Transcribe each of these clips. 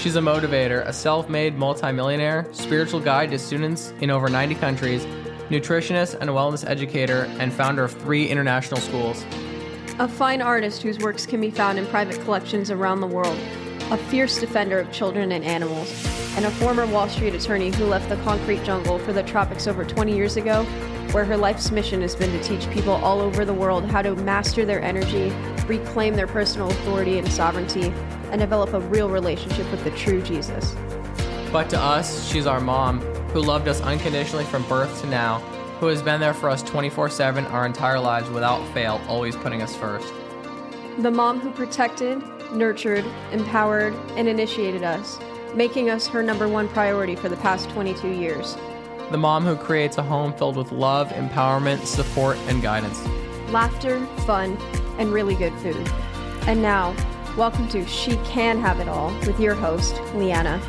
She's a motivator, a self-made multimillionaire, spiritual guide to students in over 90 countries, nutritionist and wellness educator, and founder of 3 international schools. A fine artist whose works can be found in private collections around the world, a fierce defender of children and animals, and a former Wall Street attorney who left the concrete jungle for the tropics over 20 years ago, where her life's mission has been to teach people all over the world how to master their energy, reclaim their personal authority and sovereignty, and develop a real relationship with the true Jesus. But to us, she's our mom, who loved us unconditionally from birth to now, who has been there for us 24/7 our entire lives without fail, always putting us first. The mom who protected, nurtured, empowered, and initiated us, making us her #1 priority for the past 22 years. The mom who creates a home filled with love, empowerment, support, and guidance. Laughter, fun, and really good food. And now, welcome to She Can Have It All with your host, Liana.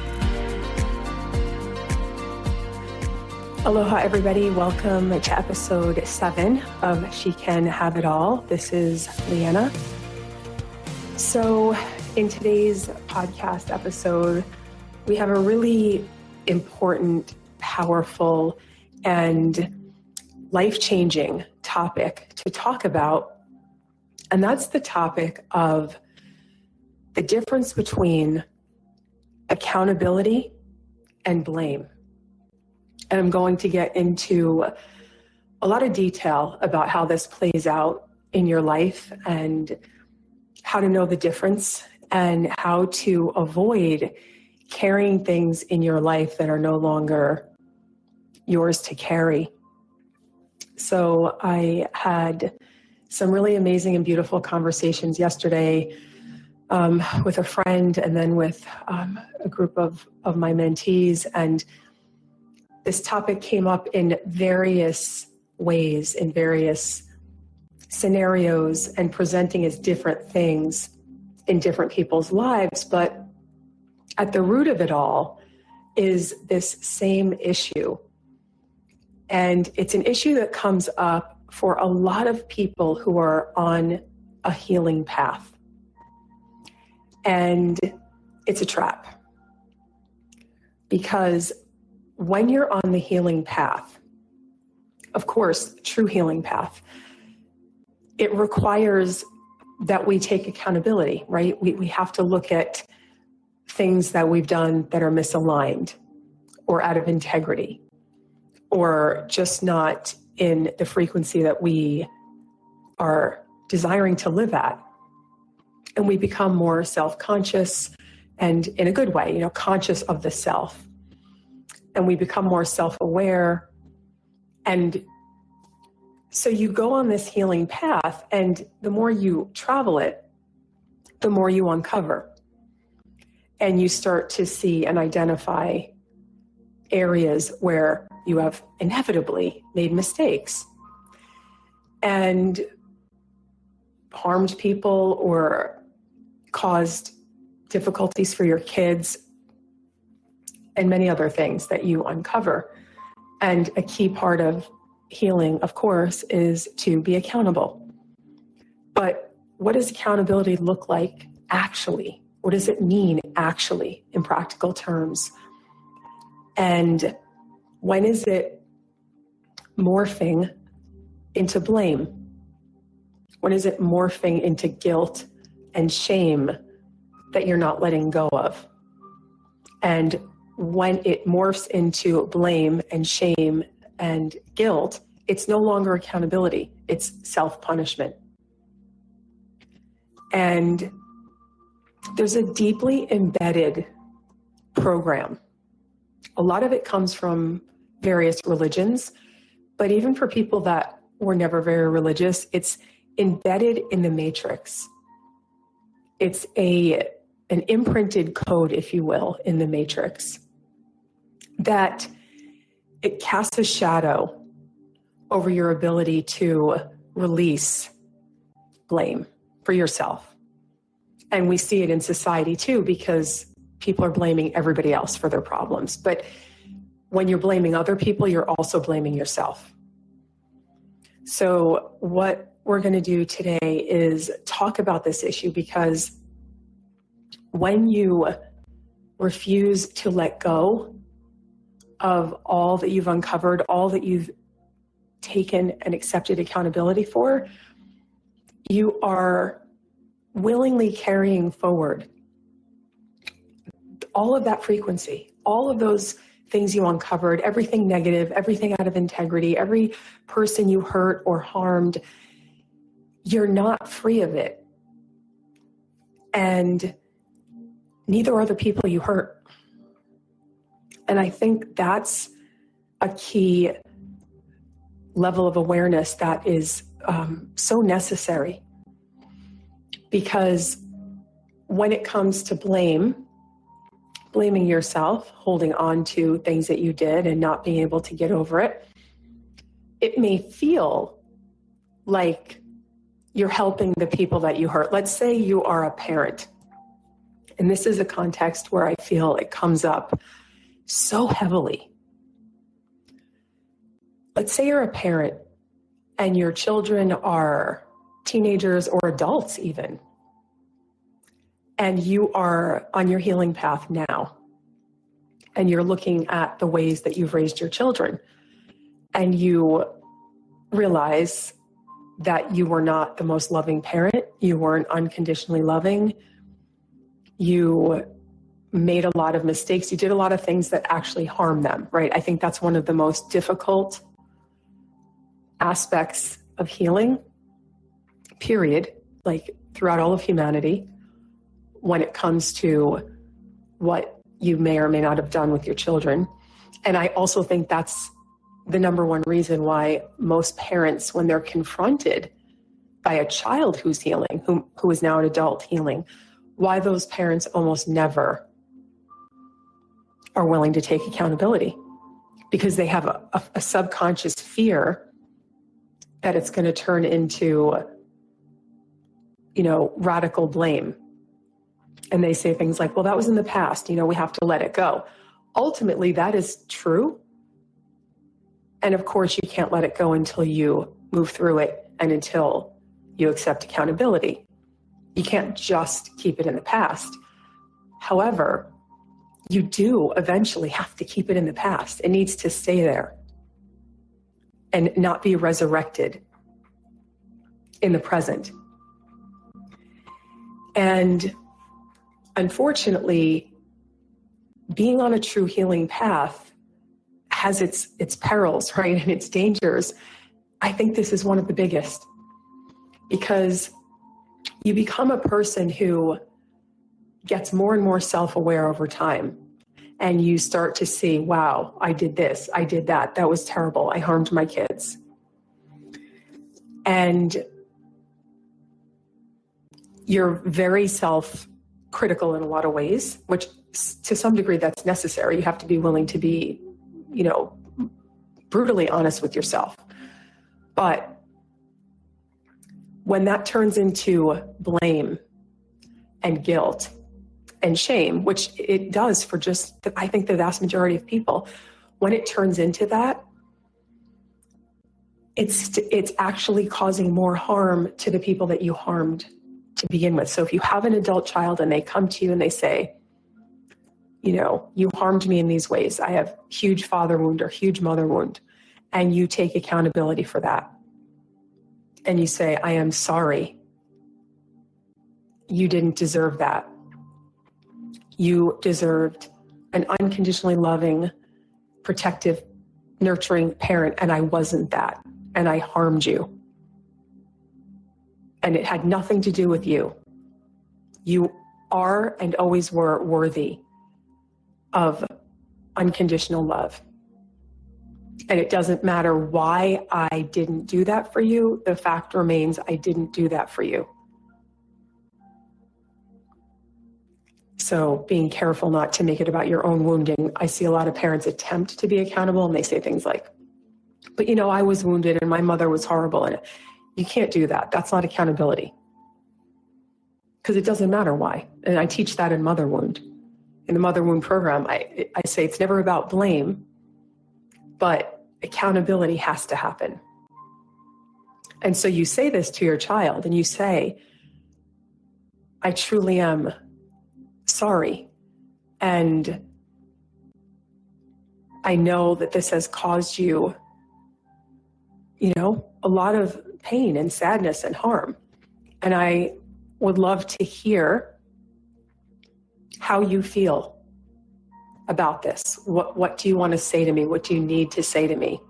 Aloha, everybody. Welcome to episode 7 of She Can Have It All. This is Liana. So in today's podcast episode, we have a really important, powerful, and life-changing topic to talk about. And that's the topic of the difference between accountability and blame. And I'm going to get into a lot of detail about how this plays out in your life and how to know the difference and how to avoid carrying things in your life that are no longer yours to carry. So I had some really amazing and beautiful conversations yesterday with a friend and then with a group of my mentees, and this topic came up in various ways, in various scenarios, and presenting as different things in different people's lives. But at the root of it all is this same issue. And it's an issue that comes up for a lot of people who are on a healing path. And it's a trap. Because when you're on the healing path, of course, true healing path, it requires that we take accountability, right? We have to look at things that we've done that are misaligned or out of integrity or just not in the frequency that we are desiring to live at. And we become more self-conscious and in a good way, conscious of the self. And we become more self-aware. And so you go on this healing path, and the more you travel it, the more you uncover. And you start to see and identify areas where you have inevitably made mistakes and harmed people or caused difficulties for your kids and many other things that you uncover. And a key part of healing, of course, is to be accountable. But what does accountability look like actually? What does it mean actually in practical terms? And when is it morphing into blame? When is it morphing into guilt and shame that you're not letting go of? And when it morphs into blame and shame and guilt, it's no longer accountability, it's self-punishment. And there's a deeply embedded program. A lot of it comes from various religions, but even for people that were never very religious, it's embedded in the matrix. It's an imprinted code, if you will, in the matrix, that it casts a shadow over your ability to release blame for yourself. And we see it in society too, because people are blaming everybody else for their problems. But when you're blaming other people, you're also blaming yourself. So what we're going to do today is talk about this issue, because when you refuse to let go of all that you've uncovered, all that you've taken and accepted accountability for, you are willingly carrying forward all of that frequency, all of those things you uncovered, everything negative, everything out of integrity, every person you hurt or harmed. You're not free of it. And neither are the people you hurt. And I think that's a key level of awareness that is so necessary. Because when it comes to blaming yourself, holding on to things that you did and not being able to get over it, it may feel like you're helping the people that you hurt. Let's say you are a parent. And this is a context where I feel it comes up so heavily. Let's say you're a parent and your children are teenagers or adults even, and you are on your healing path now, and you're looking at the ways that you've raised your children, and you realize that you were not the most loving parent, you weren't unconditionally loving, you made a lot of mistakes, you did a lot of things that actually harmed them, right? I think that's one of the most difficult aspects of healing, period, like throughout all of humanity, when it comes to what you may or may not have done with your children. And I also think that's the number one reason why most parents, when they're confronted by a child who's healing, who is now an adult healing, why those parents almost never are willing to take accountability, because they have a subconscious fear that it's going to turn into, radical blame. And they say things like, well, that was in the past, we have to let it go. Ultimately, that is true. And of course, you can't let it go until you move through it and until you accept accountability. You can't just keep it in the past. However, you do eventually have to keep it in the past. It needs to stay there and not be resurrected in the present. And unfortunately, being on a true healing path has its perils, right? And its dangers. I think this is one of the biggest, because you become a person who gets more and more self-aware over time. And you start to see, wow, I did this, I did that, that was terrible, I harmed my kids. And you're very self-critical in a lot of ways, which to some degree that's necessary. You have to be willing to be, brutally honest with yourself. But when that turns into blame and guilt and shame, which it does for I think the vast majority of people, when it turns into that, it's actually causing more harm to the people that you harmed to begin with. So if you have an adult child and they come to you and they say, you harmed me in these ways, I have huge father wound or huge mother wound, and you take accountability for that, and you say, I am sorry, you didn't deserve that. You deserved an unconditionally loving, protective, nurturing parent, and I wasn't that, and I harmed you. And it had nothing to do with you. You are and always were worthy of unconditional love. And it doesn't matter why I didn't do that for you. The fact remains, I didn't do that for you. So being careful not to make it about your own wounding. I see a lot of parents attempt to be accountable, and they say things like, but I was wounded and my mother was horrible. And you can't do that. That's not accountability. Because it doesn't matter why. And I teach that in Mother Wound. In the Mother Wound program, I say it's never about blame, but accountability has to happen. And so you say this to your child, and you say, I truly am sorry, And I know that this has caused you, a lot of pain and sadness and harm. And I would love to hear how you feel about this. What do you want to say to me? What do you need to say to me?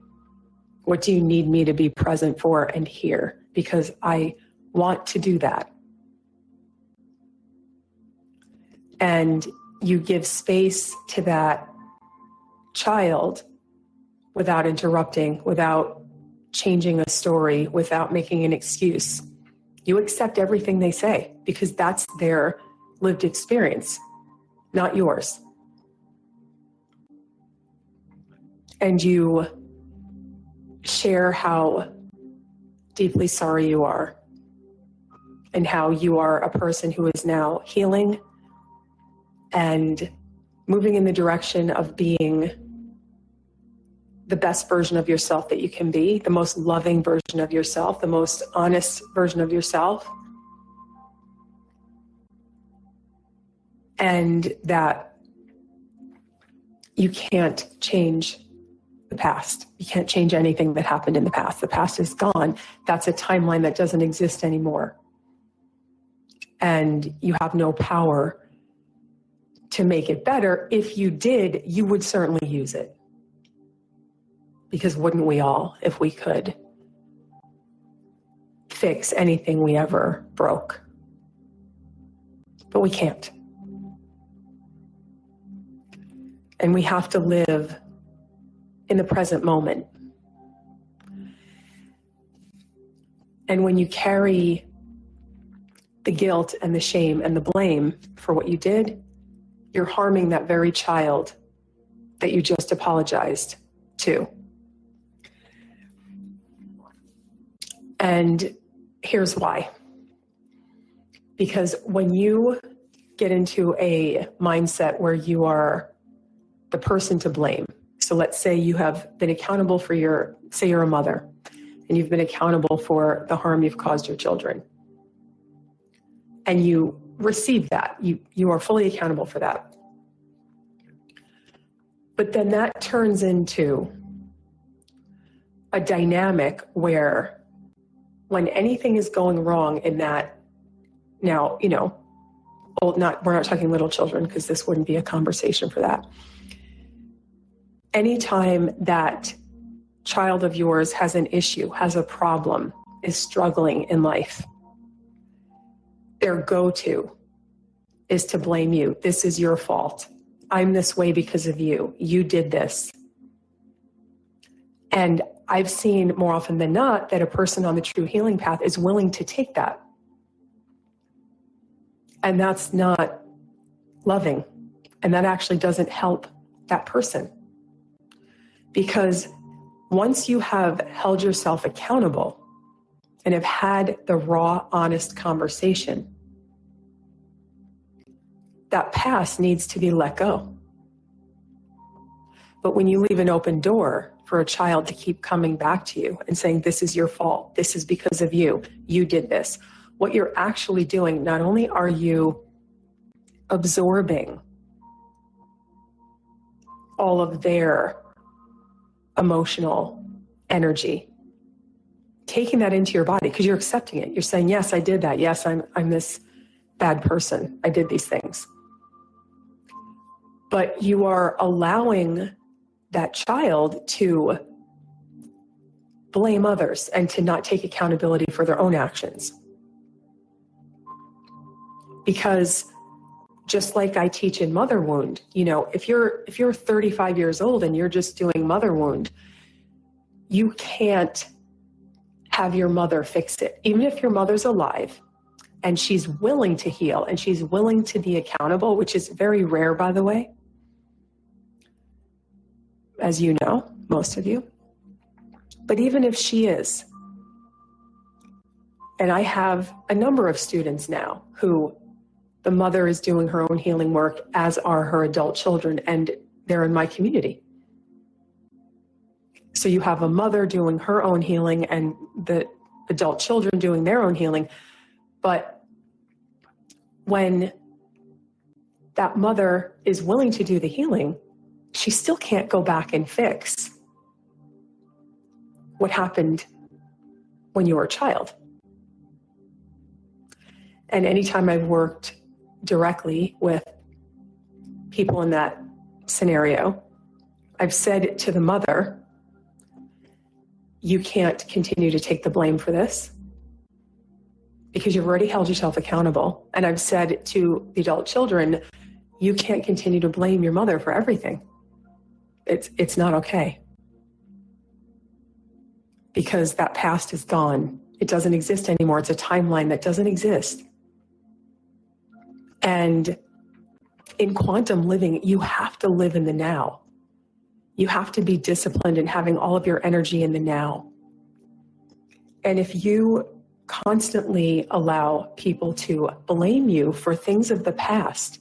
What do you need me to be present for and hear? Because I want to do that. And you give space to that child without interrupting, without changing a story, without making an excuse. You accept everything they say because that's their lived experience, not yours. And you share how deeply sorry you are and how you are a person who is now healing and moving in the direction of being the best version of yourself that you can be, the most loving version of yourself, the most honest version of yourself. And that you can't change the past. You can't change anything that happened in the past. The past is gone. That's a timeline that doesn't exist anymore. And you have no power to make it better. If you did, you would certainly use it. Because wouldn't we all, if we could fix anything we ever broke? But we can't. And we have to live in the present moment. And when you carry the guilt and the shame and the blame for what you did, you're harming that very child that you just apologized to. And here's why. Because when you get into a mindset where you are the person to blame, so let's say you have been accountable for say you're a mother, and you've been accountable for the harm you've caused your children, and you receive that, you are fully accountable for that. But then that turns into a dynamic where when anything is going wrong in that, now, we're not talking little children because this wouldn't be a conversation for that. Anytime that child of yours has an issue, has a problem, is struggling in life, their go-to is to blame you. This is your fault. I'm this way because of you. You did this. And I've seen more often than not that a person on the true healing path is willing to take that. And that's not loving. And that actually doesn't help that person. Because once you have held yourself accountable and have had the raw, honest conversation, that past needs to be let go. But when you leave an open door for a child to keep coming back to you and saying, this is your fault, this is because of you, you did this, what you're actually doing, not only are you absorbing all of their emotional energy, taking that into your body, because you're accepting it. You're saying, yes, I did that. Yes, I'm this bad person. I did these things. But you are allowing that child to blame others and to not take accountability for their own actions. Because just like I teach in Mother Wound, if you're 35 years old and you're just doing Mother Wound, you can't have your mother fix it. Even if your mother's alive and she's willing to heal and she's willing to be accountable, which is very rare, by the way, as you know, most of you. But even if she is, and I have a number of students now who the mother is doing her own healing work, as are her adult children, and they're in my community. So you have a mother doing her own healing and the adult children doing their own healing. But when that mother is willing to do the healing, she still can't go back and fix what happened when you were a child. And anytime I've worked directly with people in that scenario, I've said to the mother, you can't continue to take the blame for this because you've already held yourself accountable. And I've said to the adult children, you can't continue to blame your mother for everything. It's not okay. Because that past is gone. It doesn't exist anymore. It's a timeline that doesn't exist. And in quantum living, you have to live in the now. You have to be disciplined in having all of your energy in the now. And if you constantly allow people to blame you for things of the past,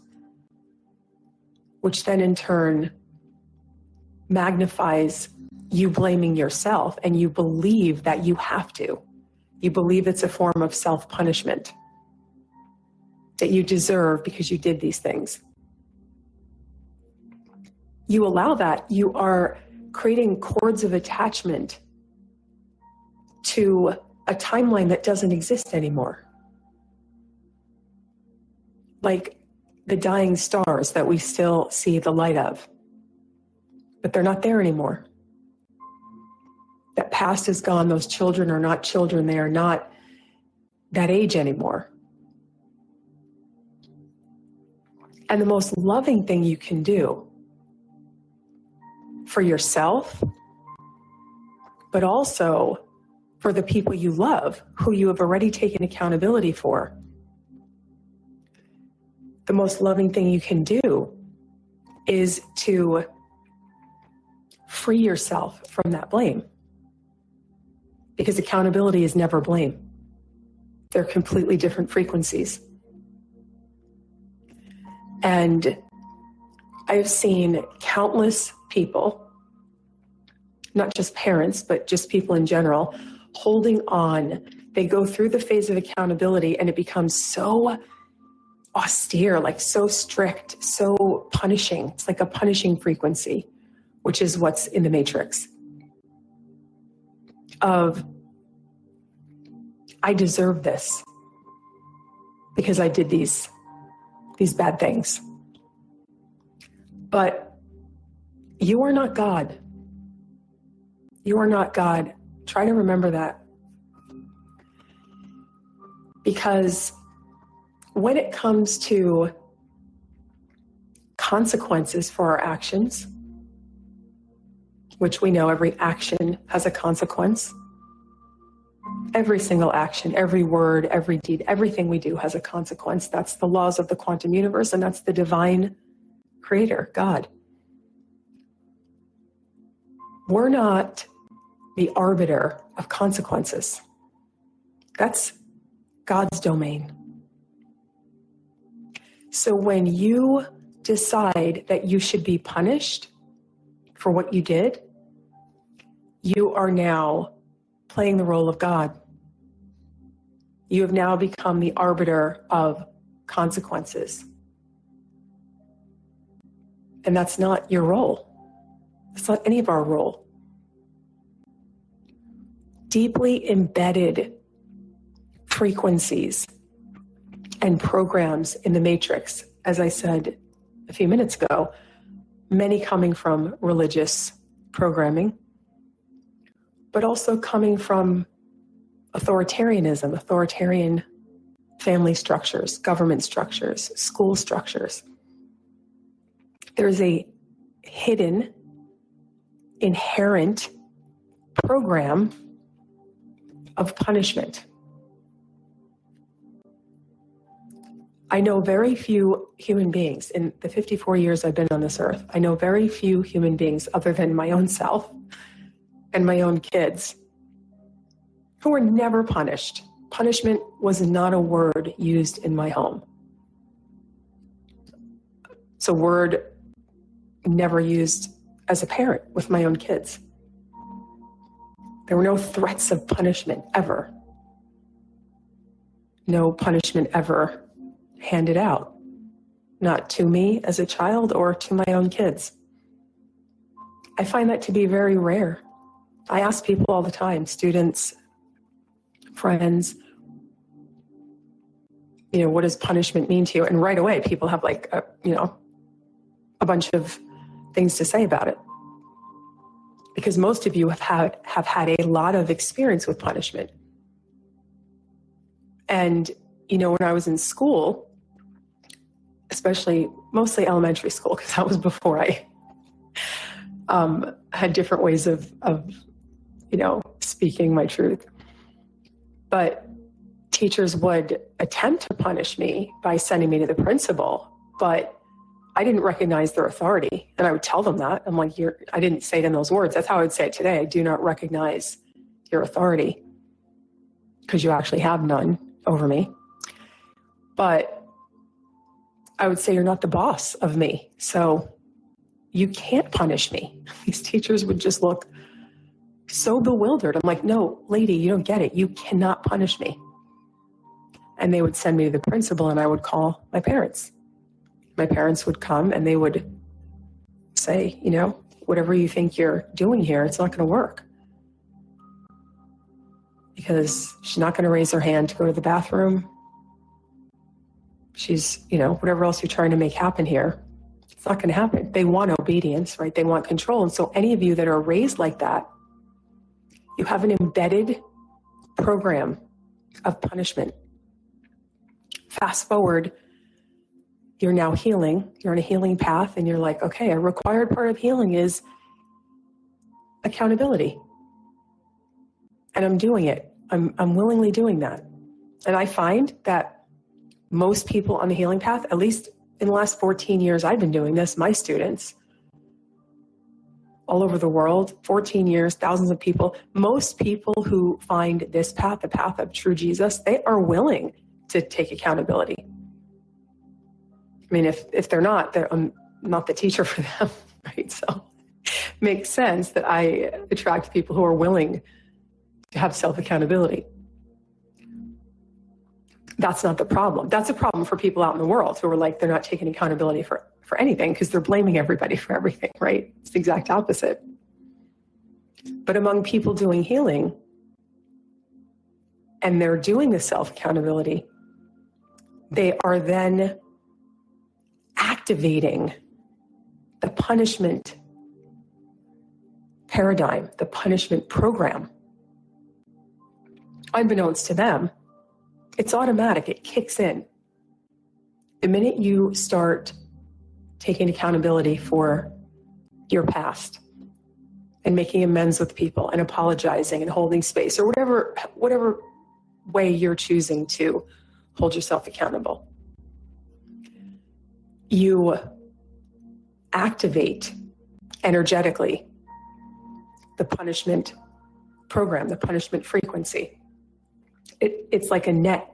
which then in turn magnifies you blaming yourself, and you believe that you have to. You believe it's a form of self-punishment that you deserve because you did these things. You allow that, you are creating cords of attachment to a timeline that doesn't exist anymore. Like the dying stars that we still see the light of, but they're not there anymore. That past is gone. Those children are not children. They are not that age anymore. And the most loving thing you can do for yourself, but also for the people you love, who you have already taken accountability for, the most loving thing you can do is to free yourself from that blame. Because accountability is never blame. They're completely different frequencies. And I've seen countless people, not just parents, but just people in general, holding on. They go through the phase of accountability and it becomes so austere, like so strict, so punishing. It's like a punishing frequency, which is what's in the matrix. Of, I deserve this because I did these bad things. But you are not God. You are not God. Try to remember that. Because when it comes to consequences for our actions, which we know every action has a consequence. Every single action, every word, every deed, everything we do has a consequence. That's the laws of the quantum universe, and that's the divine creator, God. We're not the arbiter of consequences. That's God's domain. So when you decide that you should be punished for what you did, you are now playing the role of God. You have now become the arbiter of consequences. And that's not your role. It's not any of our role. Deeply embedded frequencies and programs in the matrix, as I said a few minutes ago, many coming from religious programming, but also coming from authoritarianism, authoritarian family structures, government structures, school structures. There's a hidden, inherent program of punishment. I know very few human beings in the 54 years I've been on this earth. I know very few human beings other than my own self and my own kids who were never punished. Punishment was not a word used in my home. It's a word never used as a parent with my own kids. There were no threats of punishment ever. No punishment ever handed out. not to me as a child or to my own kids. I find that to be very rare. I ask people all the time, students, friends, what does punishment mean to you? And right away, people have a bunch of things to say about it. Because most of you have had a lot of experience with punishment. And, when I was in school, mostly elementary school, because that was before I had different ways of speaking my truth. But teachers would attempt to punish me by sending me to the principal, but I didn't recognize their authority. And I would tell them that. I'm like, I didn't say it in those words. That's how I would say it today. I do not recognize your authority because you actually have none over me. But I would say, you're not the boss of me, so you can't punish me. These teachers would just look so bewildered. I'm like, no, lady, you don't get it. You cannot punish me. And they would send me to the principal, and I would call my parents. My parents would come and they would say, whatever you think you're doing here, it's not going to work. Because she's not going to raise her hand to go to the bathroom. She's, whatever else you're trying to make happen here, it's not going to happen. They want obedience, right? They want control. And so any of you that are raised like that, you have an embedded program of punishment. Fast forward, you're now healing. You're on a healing path, and you're like, okay, a required part of healing is accountability. And I'm doing it. I'm willingly doing that. And I find that most people on the healing path, at least in the last 14 years I've been doing this, my students all over the world, 14 years, thousands of people, most people who find this path, the path of true Jesus, they are willing to take accountability. I mean, if they're not, I'm not the teacher for them, right? So it makes sense that I attract people who are willing to have self-accountability. That's not the problem. That's a problem for people out in the world who are like, they're not taking accountability for anything because they're blaming everybody for everything, right? It's the exact opposite. But among people doing healing, and they're doing the self-accountability, they are then activating the punishment paradigm, the punishment program. Unbeknownst to them, it's automatic, it kicks in. The minute you start taking accountability for your past and making amends with people and apologizing and holding space, or whatever way you're choosing to hold yourself accountable, you activate energetically the punishment program, the punishment frequency. It's like a net.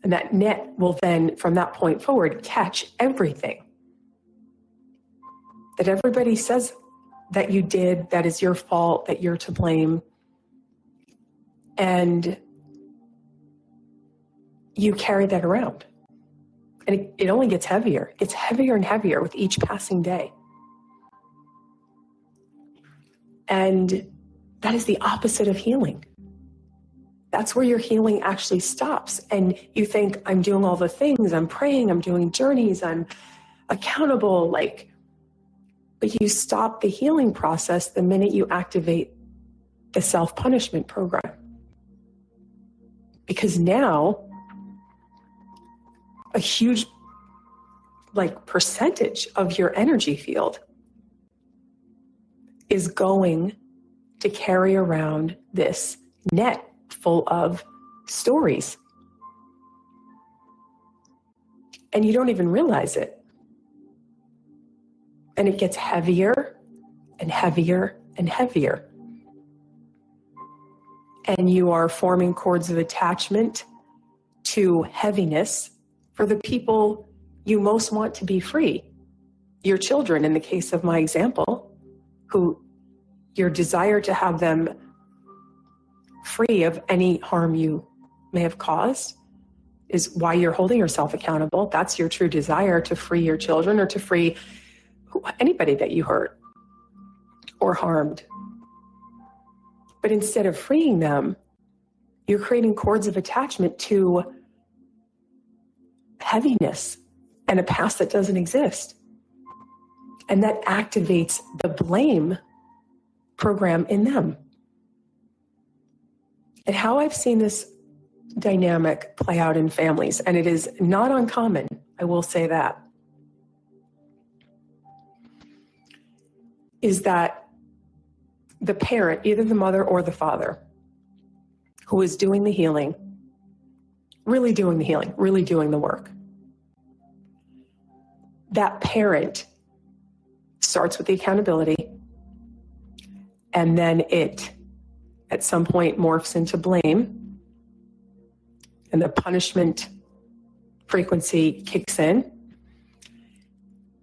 And that net will then, from that point forward, catch everything that everybody says that you did, that is your fault, that you're to blame. And you carry that around. And it only gets heavier. It gets heavier and heavier with each passing day. And that is the opposite of healing. That's where your healing actually stops. And you think, I'm doing all the things, I'm praying, I'm doing journeys, I'm accountable, but you stop the healing process the minute you activate the self-punishment program. Because now, a huge percentage of your energy field is going to carry around this net full of stories. And you don't even realize it. And it gets heavier and heavier and heavier. And you are forming cords of attachment to heaviness for the people you most want to be free. Your children, in the case of my example, who your desire to have them free of any harm you may have caused, is why you're holding yourself accountable. That's your true desire, to free your children or to free anybody that you hurt or harmed. But instead of freeing them, you're creating cords of attachment to heaviness and a past that doesn't exist. And that activates the blame program in them. And how I've seen this dynamic play out in families, and it is not uncommon, I will say that, is that the parent, either the mother or the father, who is doing the healing, really doing the work, that parent starts with the accountability, and then it at some point morphs into blame, and the punishment frequency kicks in.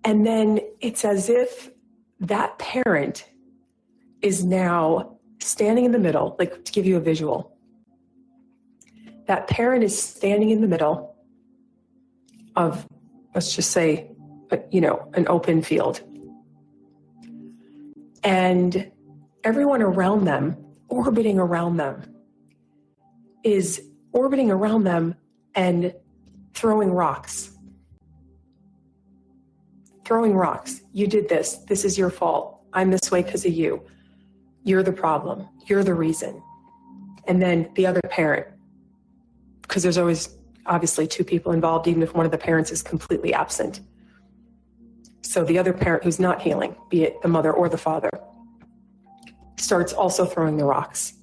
And then it's as if that parent is now standing in the middle. Like, to give you a visual, that parent is standing in the middle of, let's just say, an open field. And everyone around them, orbiting around them and throwing rocks. You did this. This is your fault. I'm this way because of you. You're the problem. You're the reason. And then the other parent, because there's always obviously two people involved, even if one of the parents is completely absent. So the other parent who's not healing, be it the mother or the father, starts also throwing the rocks.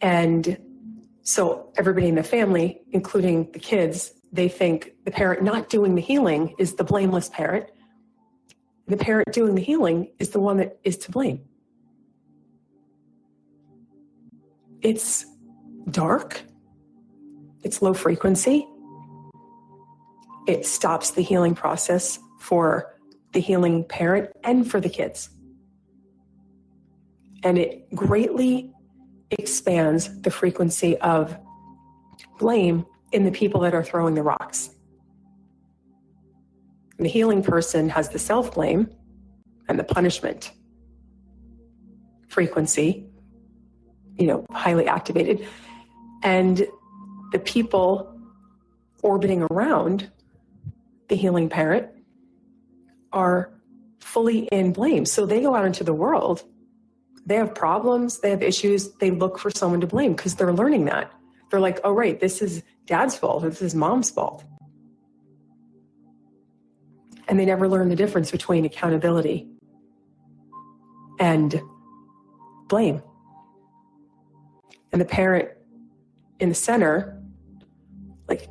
And so everybody in the family, including the kids, they think the parent not doing the healing is the blameless parent. The parent doing the healing is the one that is to blame. It's dark. It's low frequency. It stops the healing process for the healing parent and for the kids. And it greatly expands the frequency of blame in the people that are throwing the rocks. And the healing person has the self-blame and the punishment frequency, highly activated. And the people orbiting around the healing parent are fully in blame. So they go out into the world, they have problems, they have issues, they look for someone to blame because they're learning that. They're like, oh, right, this is dad's fault, or this is mom's fault. And they never learn the difference between accountability and blame. And the parent in the center,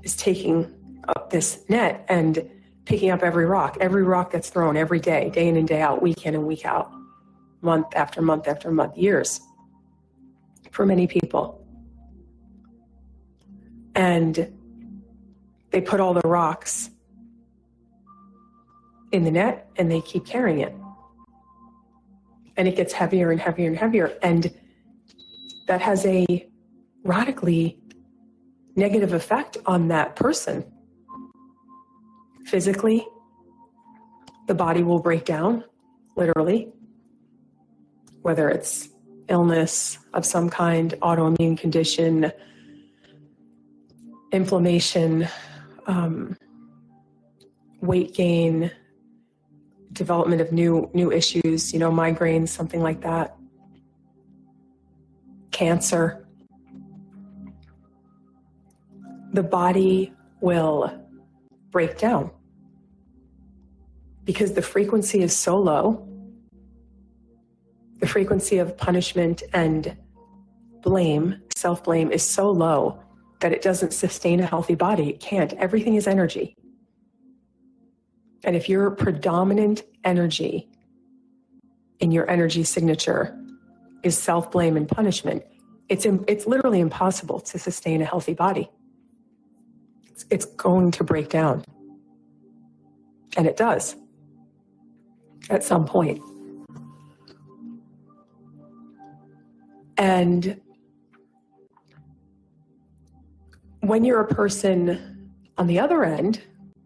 is taking up this net and picking up every rock that's thrown every day in and day out, week in and week out, month after month after month, years, for many people. And they put all the rocks in the net and they keep carrying it. And it gets heavier and heavier and heavier. And that has a radically negative effect on that person. Physically, the body will break down, literally, whether it's illness of some kind, autoimmune condition, inflammation, weight gain, development of new issues, migraines, something like that, cancer. The body will break down because the frequency is so low. The frequency of punishment and blame, self-blame, is so low that it doesn't sustain a healthy body. It can't. Everything is energy. And if your predominant energy in your energy signature is self-blame and punishment, it's literally impossible to sustain a healthy body. It's going to break down. And it does at some point. And when you're a person on the other end,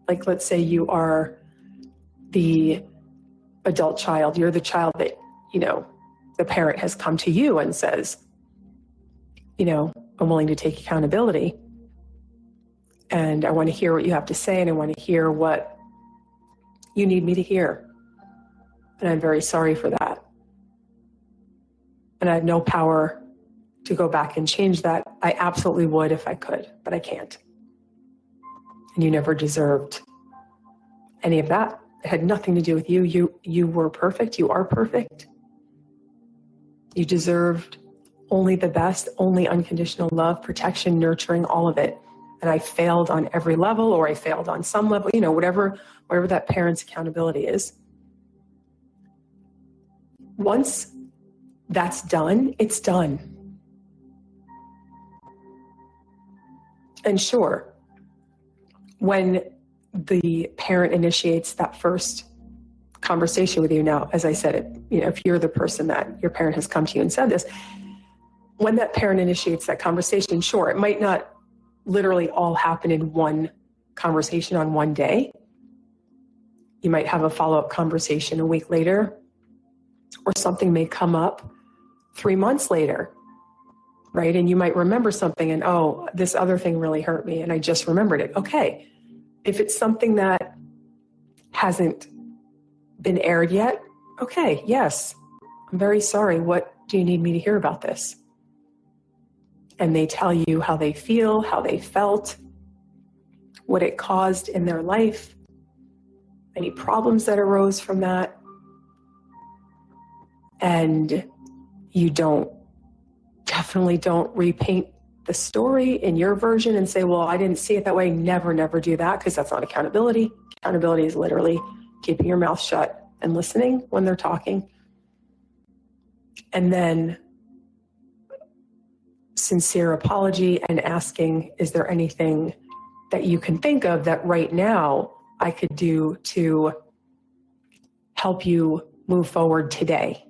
like let's say you are the adult child, you're the child that, the parent has come to you and says, I'm willing to take accountability. And I want to hear what you have to say, and I want to hear what you need me to hear. And I'm very sorry for that. And I have no power to go back and change that. I absolutely would if I could, but I can't. And you never deserved any of that. It had nothing to do with you. You were perfect. You are perfect. You deserved only the best, only unconditional love, protection, nurturing, all of it. And I failed on every level, or I failed on some level, whatever that parent's accountability is. Once that's done, it's done. And sure, when the parent initiates that first conversation with you, now, as I said, if you're the person that your parent has come to you and said this, when that parent initiates that conversation, sure, it might not literally all happen in one conversation on one day. You might have a follow-up conversation a week later, or something may come up 3 months later, right? And you might remember something and, oh, this other thing really hurt me, and I just remembered it. Okay. If it's something that hasn't been aired yet, okay, yes, I'm very sorry. What do you need me to hear about this? And they tell you how they feel, how they felt, what it caused in their life, any problems that arose from that. And you definitely don't repaint the story in your version and say, well, I didn't see it that way. Never do that, because that's not accountability. Accountability is literally keeping your mouth shut and listening when they're talking. And then sincere apology and asking, is there anything that you can think of that right now I could do to help you move forward today?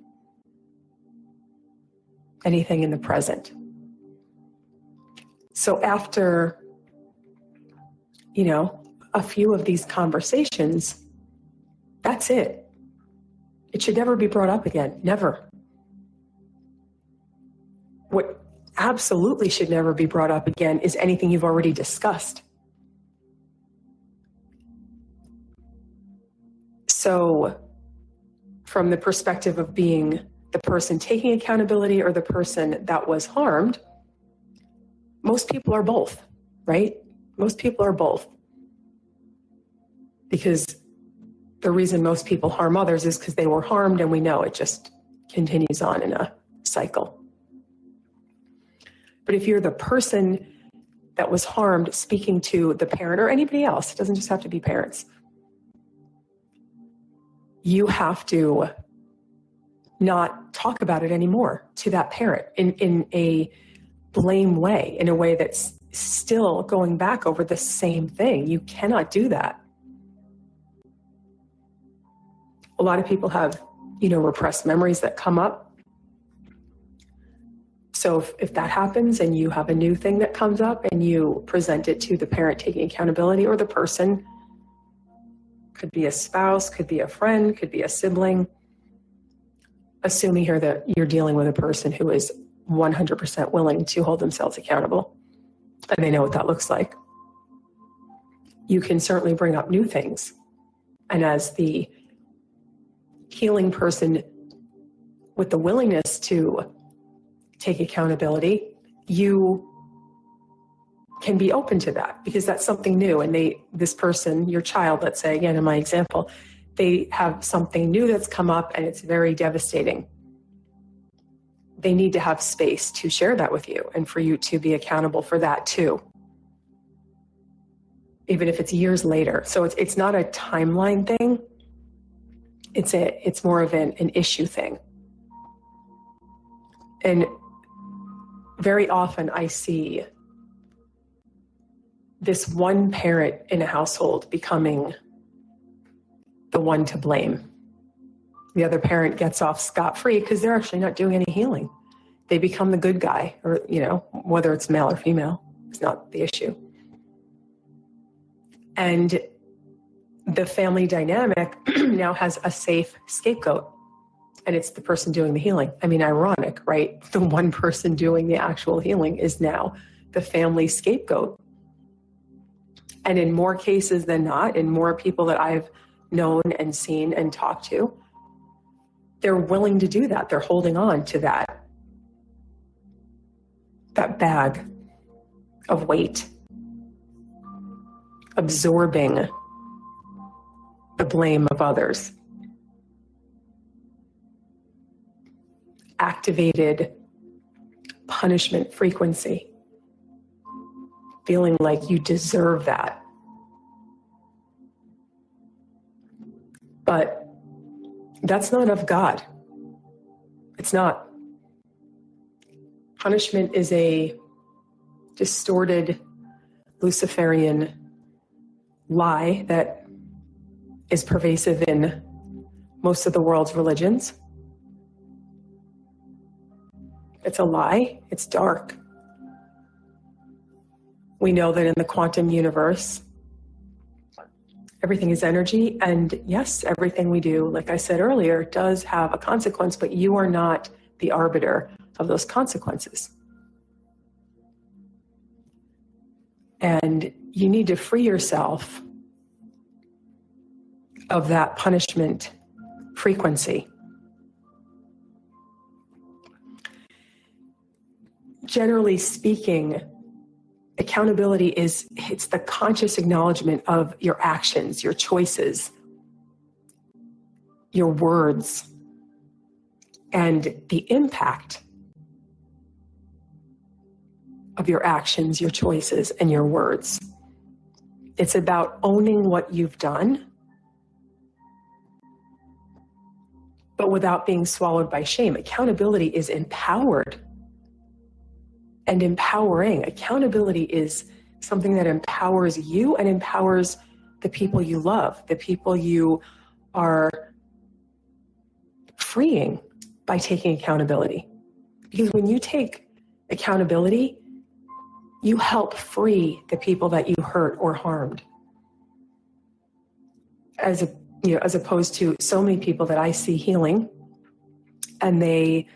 Anything in the present. So after, a few of these conversations, that's it. It should never be brought up again. Never. What absolutely should never be brought up again is anything you've already discussed. So from the perspective of being the person taking accountability or the person that was harmed, most people are both, right? Most people are both. Because the reason most people harm others is because they were harmed, and we know it just continues on in a cycle. But if you're the person that was harmed speaking to the parent or anybody else, it doesn't just have to be parents, you have to not talk about it anymore to that parent in a blame way, in a way that's still going back over the same thing. You cannot do that. A lot of people have, repressed memories that come up. So if that happens and you have a new thing that comes up and you present it to the parent taking accountability, or the person, could be a spouse, could be a friend, could be a sibling, assuming here that you're dealing with a person who is 100% willing to hold themselves accountable and they know what that looks like. You can certainly bring up new things. And as the healing person with the willingness to take accountability, you can be open to that, because that's something new. And this person, your child, let's say, again, in my example, they have something new that's come up and it's very devastating. They need to have space to share that with you and for you to be accountable for that too, even if it's years later. So it's not a timeline thing. It's more of an issue thing. And very often I see this one parent in a household becoming the one to blame. The other parent gets off scot-free because they're actually not doing any healing. They become the good guy, or, whether it's male or female. It's not the issue. And the family dynamic now has a safe scapegoat, and it's the person doing the healing. I mean, ironic, right? The one person doing the actual healing is now the family scapegoat. And in more cases than not, in more people that I've known and seen and talked to, they're willing to do that. They're holding on to that bag of weight, absorbing the blame of others. Activated punishment frequency, feeling like you deserve that. But that's not of God. It's not. Punishment is a distorted Luciferian lie that is pervasive in most of the world's religions. It's a lie. It's dark. We know that in the quantum universe, everything is energy. And yes, everything we do, like I said earlier, does have a consequence, but you are not the arbiter of those consequences. And you need to free yourself of that punishment frequency. Generally speaking, accountability it's the conscious acknowledgement of your actions, your choices, your words, and the impact of your actions, your choices, and your words. It's about owning what you've done, but without being swallowed by shame. Accountability is empowered and empowering. Accountability is something that empowers you and empowers the people you love, the people you are freeing by taking accountability. Because when you take accountability, you help free the people that you hurt or harmed. As opposed to so many people that I see healing, and they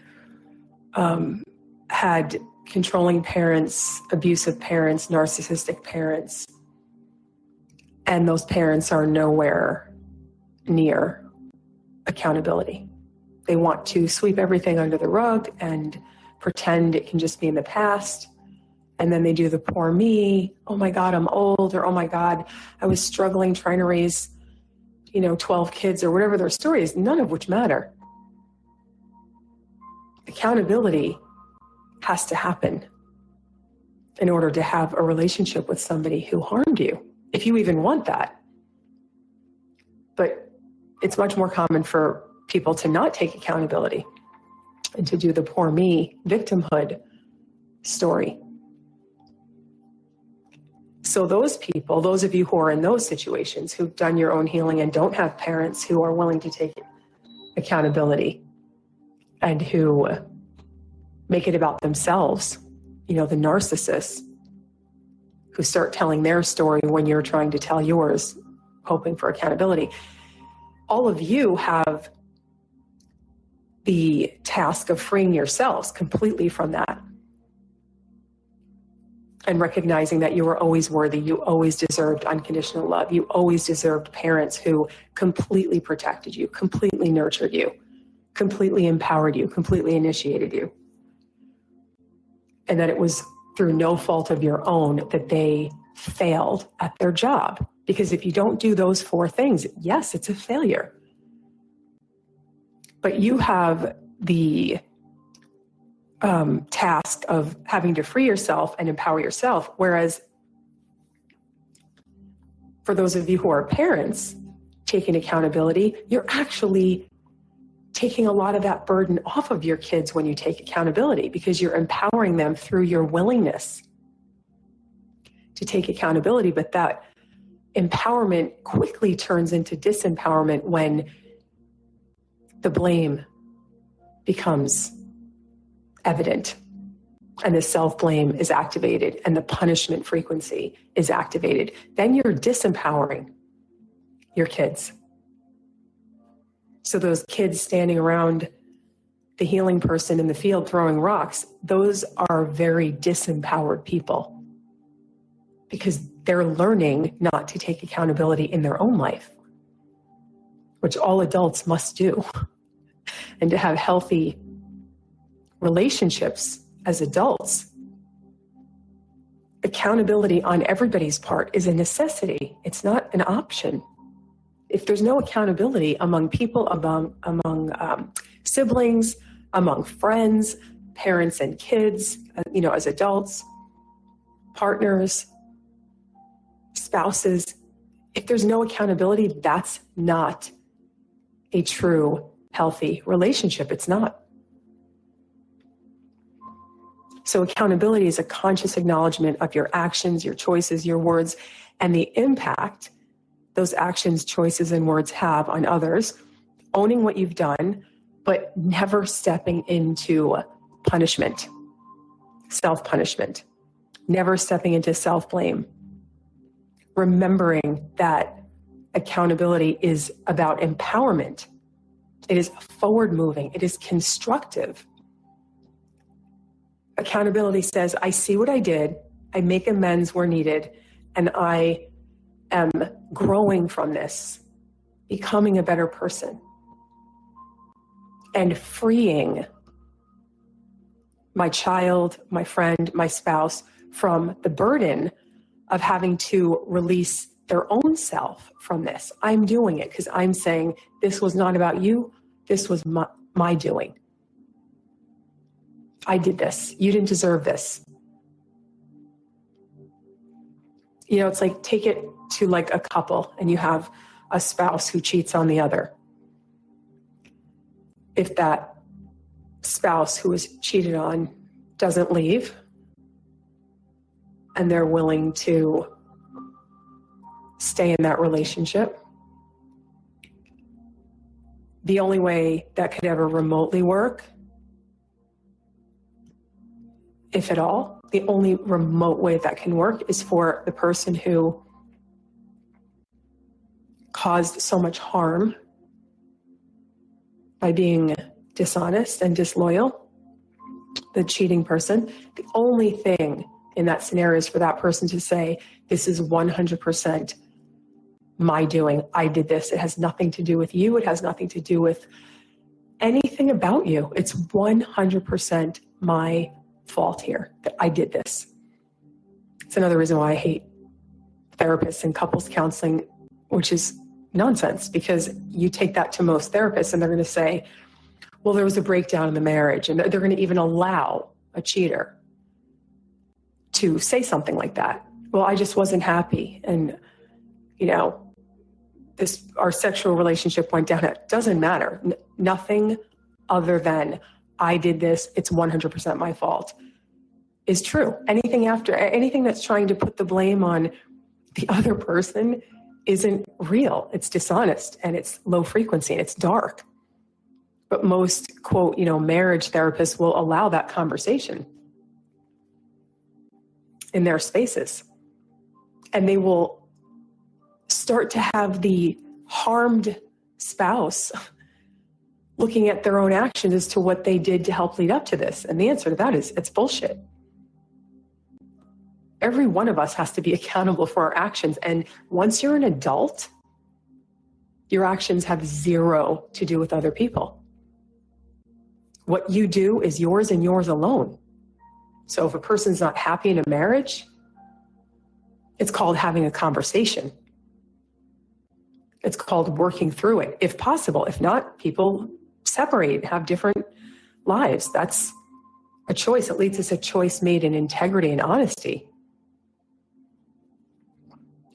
had controlling parents, abusive parents, narcissistic parents, and those parents are nowhere near accountability. They want to sweep everything under the rug and pretend it can just be in the past. And then they do the poor me, oh my God, I'm old, or oh my God, I was struggling trying to raise 12 kids, or whatever their story is, none of which matter. Accountability has to happen in order to have a relationship with somebody who harmed you, if you even want that. But it's much more common for people to not take accountability and to do the poor me victimhood story. So those people, those of you who are in those situations, who've done your own healing and don't have parents who are willing to take accountability and who make it about themselves, the narcissists who start telling their story when you're trying to tell yours, hoping for accountability. All of you have the task of freeing yourselves completely from that. And recognizing that you were always worthy, you always deserved unconditional love, you always deserved parents who completely protected you, completely nurtured you, completely empowered you, completely initiated you. And that it was through no fault of your own that they failed at their job. Because if you don't do those 4 things, yes, it's a failure. But you have the task of having to free yourself and empower yourself. Whereas for those of you who are parents taking accountability, you're actually taking a lot of that burden off of your kids when you take accountability, because you're empowering them through your willingness to take accountability. But that empowerment quickly turns into disempowerment when the blame becomes evident and the self-blame is activated and the punishment frequency is activated, then you're disempowering your kids. So those kids standing around the healing person in the field throwing rocks, those are very disempowered people because they're learning not to take accountability in their own life, which all adults must do. And to have healthy relationships as adults, accountability on everybody's part is a necessity. It's not an option. If there's no accountability among people, among siblings, among friends, parents and kids, as adults, partners, spouses, if there's no accountability, that's not a true healthy relationship. It's not. So accountability is a conscious acknowledgement of your actions, your choices, your words, and the impact those actions, choices, and words have on others, owning what you've done, but never stepping into punishment, self-punishment, never stepping into self-blame. Remembering that accountability is about empowerment. It is forward-moving. It is constructive. Accountability says, I see what I did, I make amends where needed, and I am growing from this, becoming a better person, and freeing my child, my friend, my spouse from the burden of having to release their own self from this. I'm doing it because I'm saying this was not about you, this was my doing. I did this. You didn't deserve this. It's like, take it to like a couple and you have a spouse who cheats on the other. If that spouse who was cheated on doesn't leave and they're willing to stay in that relationship, the only way that could ever remotely work, if at all, the only remote way that can work is for the person who caused so much harm by being dishonest and disloyal, the cheating person. The only thing in that scenario is for that person to say, this is 100% my doing. I did this. It has nothing to do with you. It has nothing to do with anything about you. It's 100% my fault here that I did this. It's another reason why I hate therapists and couples counseling, which is nonsense, because you take that to most therapists and they're going to say, well, there was a breakdown in the marriage, and they're going to even allow a cheater to say something like that. Well, I just wasn't happy, and our sexual relationship went down. It doesn't matter. Nothing other than I did this, it's 100% my fault, is true. Anything that's trying to put the blame on the other person isn't real. It's dishonest and it's low frequency and it's dark. But most, quote, marriage therapists will allow that conversation in their spaces. And they will start to have the harmed spouse looking at their own actions as to what they did to help lead up to this. And the answer to that is, it's bullshit. Every one of us has to be accountable for our actions. And once you're an adult, your actions have zero to do with other people. What you do is yours and yours alone. So if a person's not happy in a marriage, it's called having a conversation. It's called working through it, if possible. If not, people separate, have different lives. That's a choice. At least it's a choice made in integrity and honesty.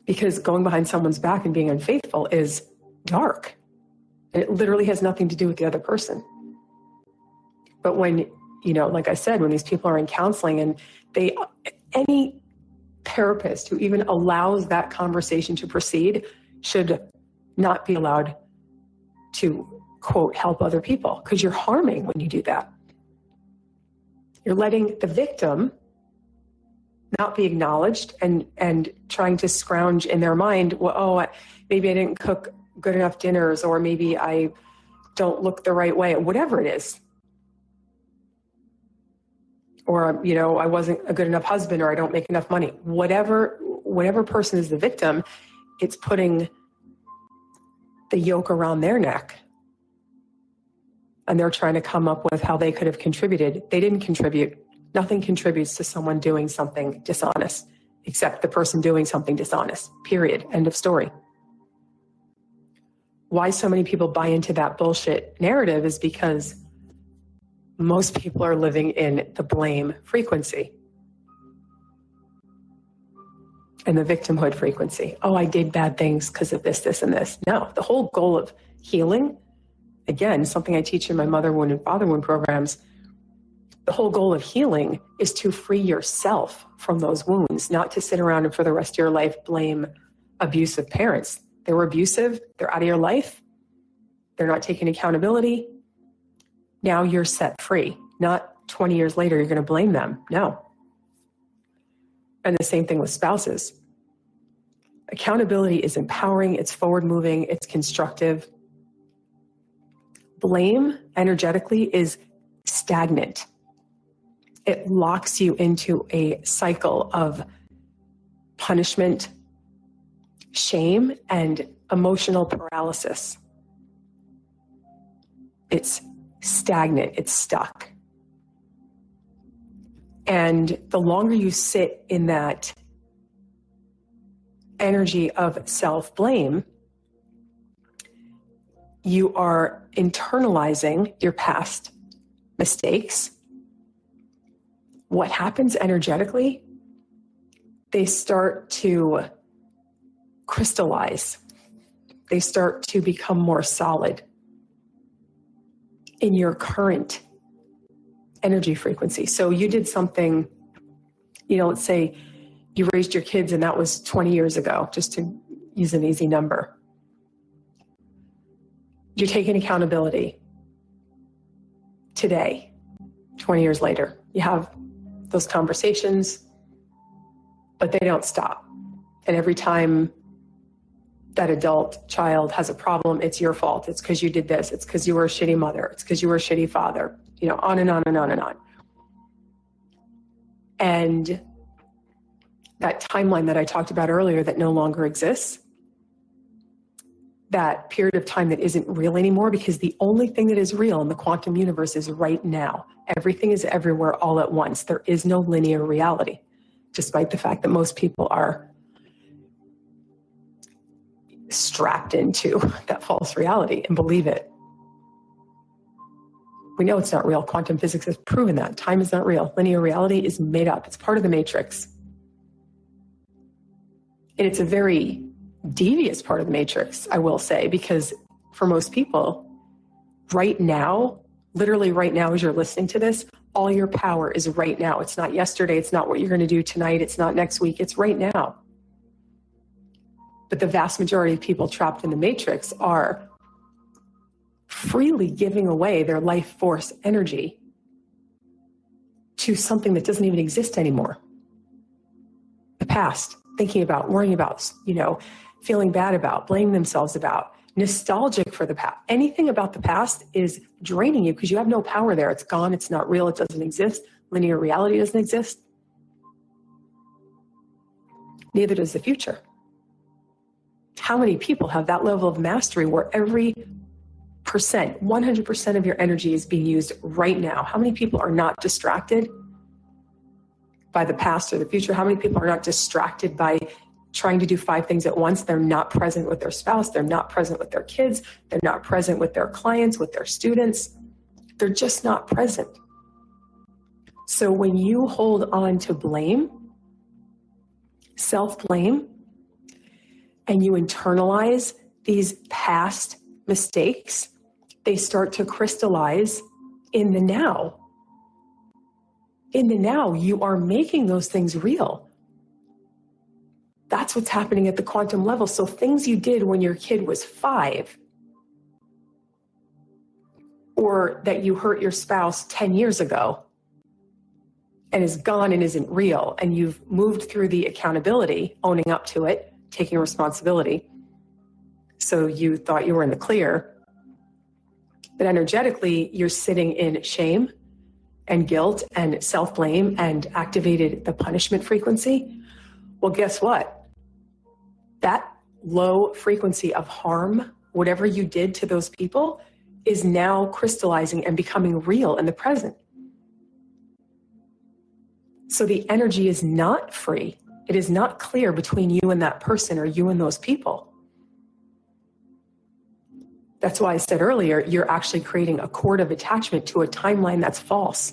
Because going behind someone's back and being unfaithful is dark. And it literally has nothing to do with the other person. But when, like I said, when these people are in counseling and any therapist who even allows that conversation to proceed should not be allowed to, quote, help other people, because you're harming when you do that. You're letting the victim not be acknowledged and trying to scrounge in their mind, well, maybe I didn't cook good enough dinners, or maybe I don't look the right way, whatever it is. Or, I wasn't a good enough husband, or I don't make enough money. Whatever person is the victim, it's putting the yoke around their neck. And they're trying to come up with how they could have contributed. They didn't contribute. Nothing contributes to someone doing something dishonest, except the person doing something dishonest. Period. End of story. Why so many people buy into that bullshit narrative is because most people are living in the blame frequency and the victimhood frequency. Oh, I did bad things because of this, this, and this. No, the whole goal of healing, again, something I teach in my mother wound and father wound programs, the whole goal of healing is to free yourself from those wounds, not to sit around and for the rest of your life blame abusive parents. They were abusive, they're out of your life, they're not taking accountability. Now you're set free. Not 20 years later, you're going to blame them. No. And the same thing with spouses. Accountability is empowering, it's forward moving, it's constructive. Blame energetically is stagnant. It locks you into a cycle of punishment, shame, and emotional paralysis. It's stagnant, it's stuck. And the longer you sit in that energy of self-blame, you are internalizing your past mistakes. What happens energetically? They start to crystallize. They start to become more solid in your current energy frequency. So you did something, let's say you raised your kids and that was 20 years ago, just to use an easy number. You're taking accountability today, 20 years later. You have those conversations, but they don't stop. And every time that adult child has a problem, it's your fault. It's because you did this. It's because you were a shitty mother. It's because you were a shitty father. On and on and on and on. And that timeline that I talked about earlier that no longer exists, that period of time that isn't real anymore, because the only thing that is real in the quantum universe is right now. Everything is everywhere all at once. There is no linear reality, despite the fact that most people are strapped into that false reality and believe it. We know it's not real. Quantum physics has proven that. Time is not real. Linear reality is made up. It's part of the matrix. And it's a very devious part of the matrix, I will say, because for most people, right now, literally right now as you're listening to this, all your power is right now. It's not yesterday. It's not what you're going to do tonight. It's not next week. It's right now. But the vast majority of people trapped in the matrix are freely giving away their life force energy to something that doesn't even exist anymore. The past, thinking about, worrying about, feeling bad about, blaming themselves about, nostalgic for the past. Anything about the past is draining you because you have no power there. It's gone. It's not real. It doesn't exist. Linear reality doesn't exist. Neither does the future. How many people have that level of mastery where every 100% of your energy is being used right now? How many people are not distracted by the past or the future? How many people are not distracted by trying to do 5 things at once? They're not present with their spouse. They're not present with their kids. They're not present with their clients, with their students. They're just not present. So when you hold on to blame, self-blame, and you internalize these past mistakes, they start to crystallize in the now. In the now, you are making those things real. That's what's happening at the quantum level. So things you did when your kid was 5, or that you hurt your spouse 10 years ago, and is gone and isn't real, and you've moved through the accountability, owning up to it, taking responsibility. So you thought you were in the clear, but energetically you're sitting in shame and guilt and self-blame and activated the punishment frequency. Well, guess what? That low frequency of harm, whatever you did to those people, is now crystallizing and becoming real in the present. So the energy is not free. It is not clear between you and that person or you and those people. That's why I said earlier, you're actually creating a cord of attachment to a timeline that's false.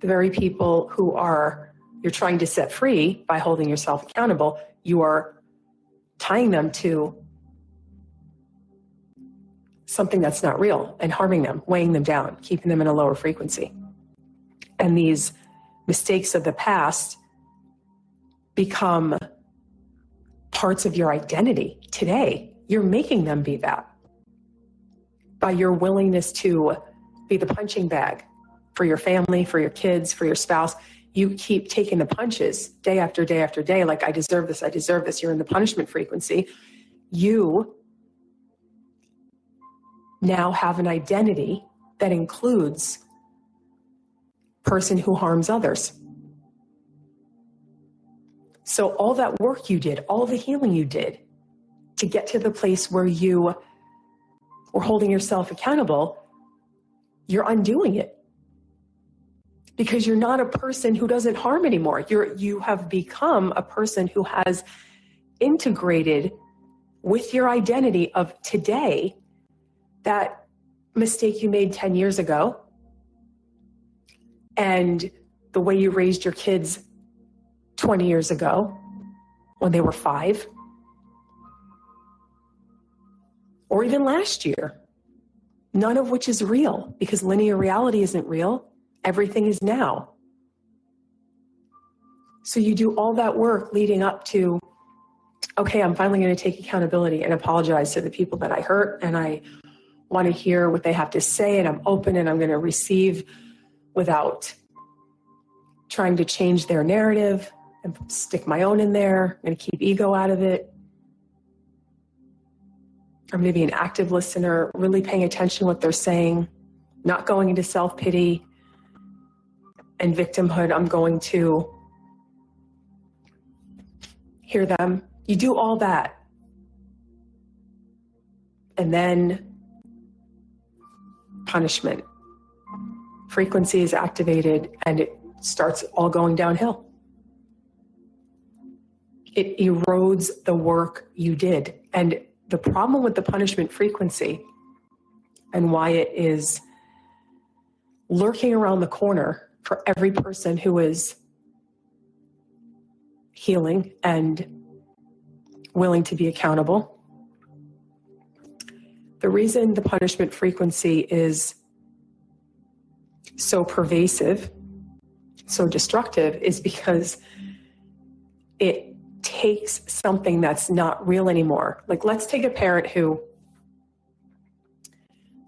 The very people who you're trying to set free by holding yourself accountable, you are tying them to something that's not real and harming them, weighing them down, keeping them in a lower frequency. And these mistakes of the past become parts of your identity today. You're making them be that by your willingness to be the punching bag for your family, for your kids, for your spouse. You keep taking the punches day after day after day, like, I deserve this, I deserve this. You're in the punishment frequency. You now have an identity that includes person who harms others. So all that work you did, all the healing you did to get to the place where you were holding yourself accountable, you're undoing it. Because you're not a person who doesn't harm anymore. You have become a person who has integrated with your identity of today that mistake you made 10 years ago and the way you raised your kids 20 years ago when they were 5, or even last year, none of which is real because linear reality isn't real. Everything is now. So you do all that work leading up to, okay, I'm finally going to take accountability and apologize to the people that I hurt, and I want to hear what they have to say, and I'm open and I'm going to receive without trying to change their narrative and stick my own in there. I'm going to keep ego out of it. I'm going to be an active listener, really paying attention to what they're saying, not going into self-pity and victimhood. I'm going to hear them. You do all that. And then punishment. Frequency is activated and it starts all going downhill. It erodes the work you did. And the problem with the punishment frequency and why it is lurking around the corner for every person who is healing and willing to be accountable. The reason the punishment frequency is so pervasive, so destructive, is because it takes something that's not real anymore. Like, let's take a parent who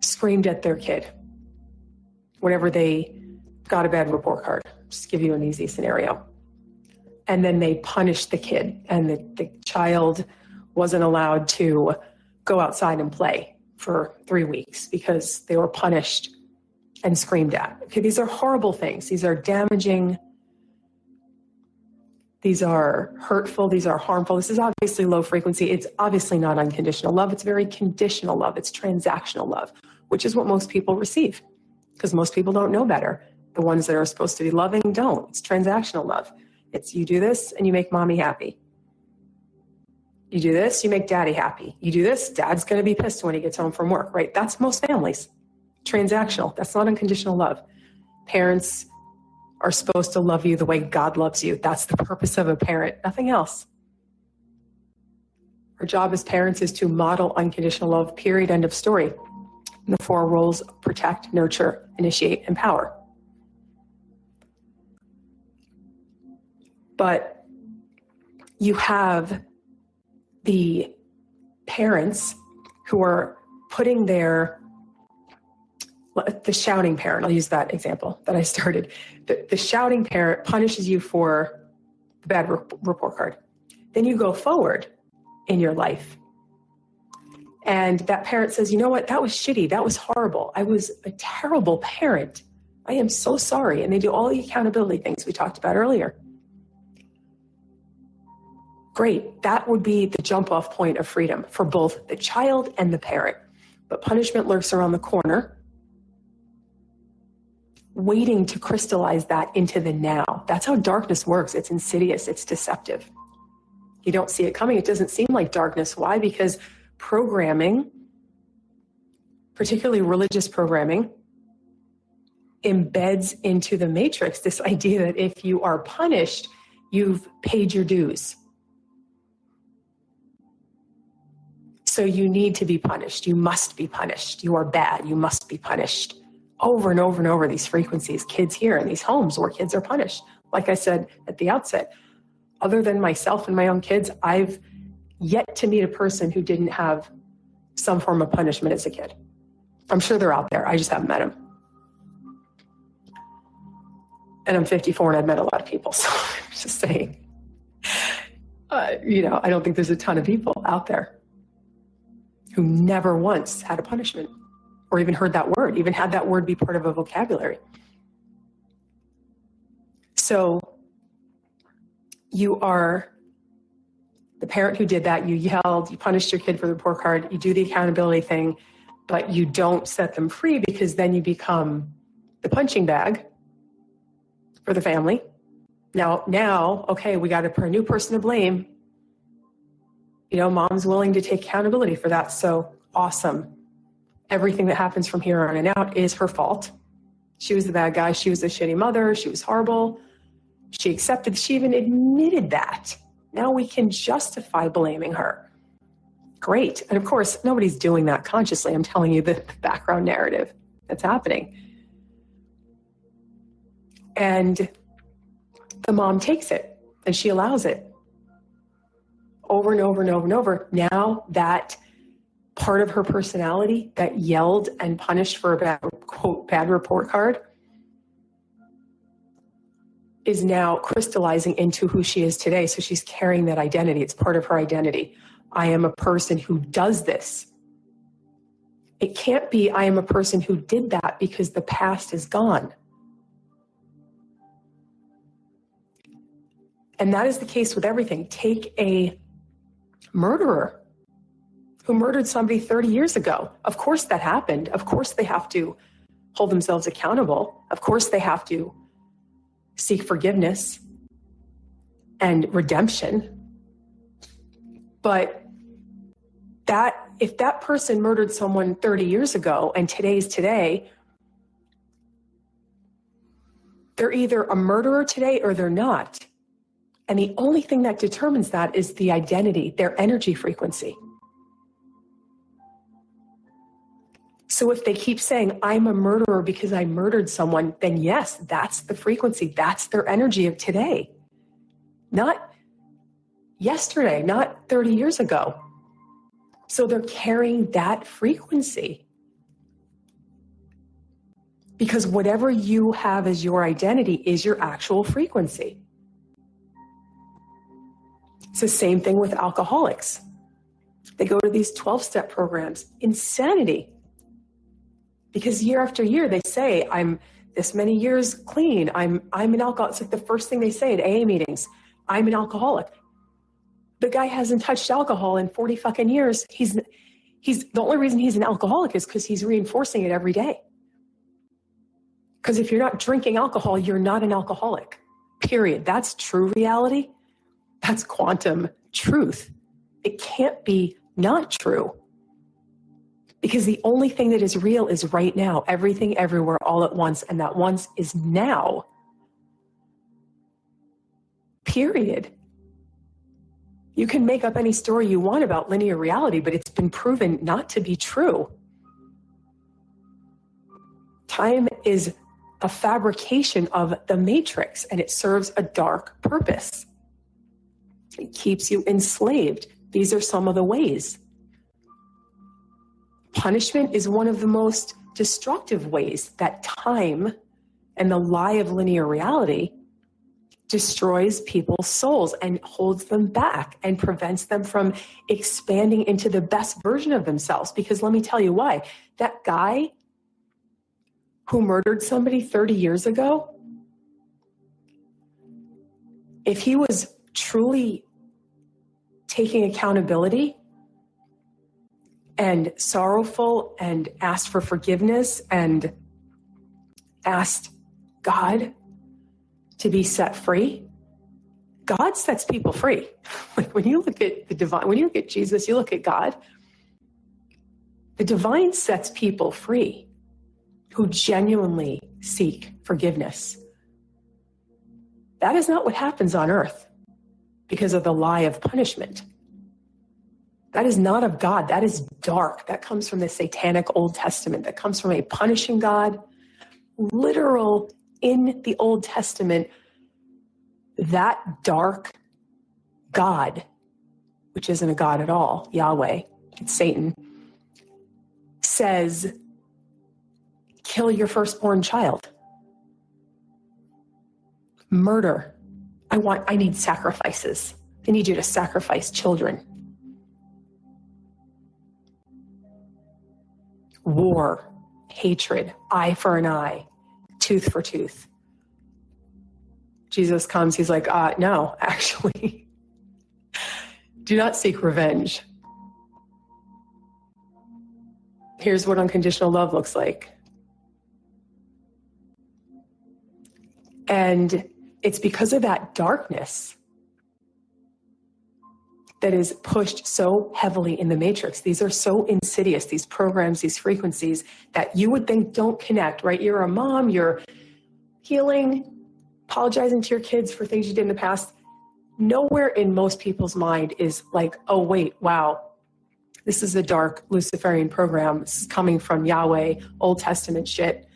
screamed at their kid whenever they got a bad report card. Just give you an easy scenario. And then they punished the kid, and the child wasn't allowed to go outside and play for 3 weeks because they were punished and screamed at. Okay, these are horrible things. These are damaging. These are hurtful. These are harmful. This is obviously low frequency. It's obviously not unconditional love. It's very conditional love. It's transactional love, which is what most people receive because most people don't know better. The ones that are supposed to be loving don't. It's transactional love. It's you do this and you make mommy happy. You do this, you make daddy happy. You do this, dad's going to be pissed when he gets home from work, right? That's most families. Transactional. That's not unconditional love. Parents are supposed to love you the way God loves you. That's the purpose of a parent, nothing else. Our job as parents is to model unconditional love, period, end of story. And the 4 roles: protect, nurture, initiate, empower. But you have the parents who are putting their The shouting parent, I'll use that example that I started. The shouting parent punishes you for the bad report card. Then you go forward in your life. And that parent says, you know what, that was shitty. That was horrible. I was a terrible parent. I am so sorry. And they do all the accountability things we talked about earlier. Great. That would be the jump off point of freedom for both the child and the parent. But punishment lurks around the corner, waiting to crystallize that into the now. That's how darkness works. It's insidious. It's deceptive. You don't see it coming. It doesn't seem like darkness. Why? Because programming, particularly religious programming, embeds into the matrix this idea that if you are punished, you've paid your dues. So you need to be punished. You must be punished. You are bad. You must be punished. Over and over and over, these frequencies, kids here in these homes where kids are punished. Like I said at the outset, other than myself and my own kids, I've yet to meet a person who didn't have some form of punishment as a kid. I'm sure they're out there. I just haven't met them. And I'm 54 and I've met a lot of people. So I'm just saying, I don't think there's a ton of people out there who never once had a punishment or even heard that word, even had that word be part of a vocabulary. So you are the parent who did that. You yelled, you punished your kid for the report card, you do the accountability thing, but you don't set them free because then you become the punching bag for the family. Now, okay, we got a new person to blame. Mom's willing to take accountability for that. So awesome. Everything that happens from here on and out is her fault. She was the bad guy. She was a shitty mother. She was horrible. She even admitted that. Now we can justify blaming her. Great. And of course, nobody's doing that consciously. I'm telling you the background narrative that's happening. And the mom takes it and she allows it over and over and over and over. Now that part of her personality that yelled and punished for a bad, quote, bad report card is now crystallizing into who she is today. So she's carrying that identity. It's part of her identity. I am a person who does this. It can't be I am a person who did that because the past is gone. And that is the case with everything. Take a murderer who murdered somebody 30 years ago. Of course that happened. Of course they have to hold themselves accountable. Of course they have to seek forgiveness and redemption. But if that person murdered someone 30 years ago and today's today, they're either a murderer today or they're not. And the only thing that determines that is the identity, their energy frequency. So if they keep saying, I'm a murderer because I murdered someone, then yes, that's the frequency. That's their energy of today. Not yesterday, not 30 years ago. So they're carrying that frequency. Because whatever you have as your identity is your actual frequency. It's the same thing with alcoholics. They go to these 12-step programs. Insanity. Because year after year, they say, I'm this many years clean. I'm an alcoholic. It's like the first thing they say at AA meetings. I'm an alcoholic. The guy hasn't touched alcohol in 40 fucking years. He's the only reason he's an alcoholic is because he's reinforcing it every day. Because if you're not drinking alcohol, you're not an alcoholic. Period. That's true reality. That's quantum truth. It can't be not true. Because the only thing that is real is right now. Everything, everywhere, all at once. And that once is now. Period. You can make up any story you want about linear reality, but it's been proven not to be true. Time is a fabrication of the matrix, and it serves a dark purpose. It keeps you enslaved. These are some of the ways. Punishment is one of the most destructive ways that time and the lie of linear reality destroys people's souls and holds them back and prevents them from expanding into the best version of themselves. Because let me tell you why. That guy who murdered somebody 30 years ago, if he was truly taking accountability and sorrowful and asked for forgiveness and asked God to be set free, God sets people free. Like when you look at the divine, when you look at Jesus, you look at God, the divine sets people free who genuinely seek forgiveness. That is not what happens on earth because of the lie of punishment. That is not of God. That is dark. That comes from the satanic Old Testament. That comes from a punishing God. Literal in the Old Testament, that dark God, which isn't a God at all, Yahweh, it's Satan, says, kill your firstborn child. Murder. I need sacrifices. I need you to sacrifice children. War, hatred, eye for an eye, tooth for tooth. Jesus comes, he's like, no, actually, do not seek revenge. Here's what unconditional love looks like. And it's because of that darkness that is pushed so heavily in the matrix. These are so insidious, these programs, these frequencies that you would think don't connect, right? You're a mom, you're healing, apologizing to your kids for things you did in the past. Nowhere in most people's mind is like, oh, wait, wow, this is a dark Luciferian program. This is coming from Yahweh, Old Testament shit,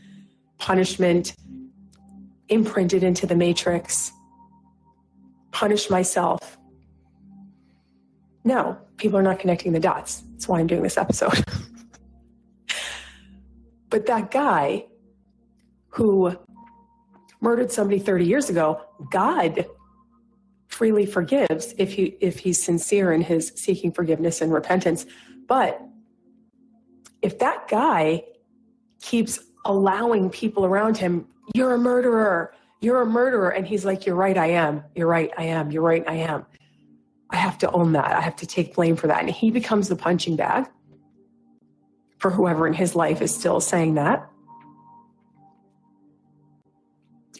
punishment, imprinted into the matrix, punish myself. No, people are not connecting the dots. That's why I'm doing this episode. But that guy who murdered somebody 30 years ago, God freely forgives if he's sincere in his seeking forgiveness and repentance. But if that guy keeps allowing people around him, you're a murderer, and he's like, you're right, I am. You're right, I am. You're right, I am. I have to own that. I have to take blame for that. And he becomes the punching bag for whoever in his life is still saying that.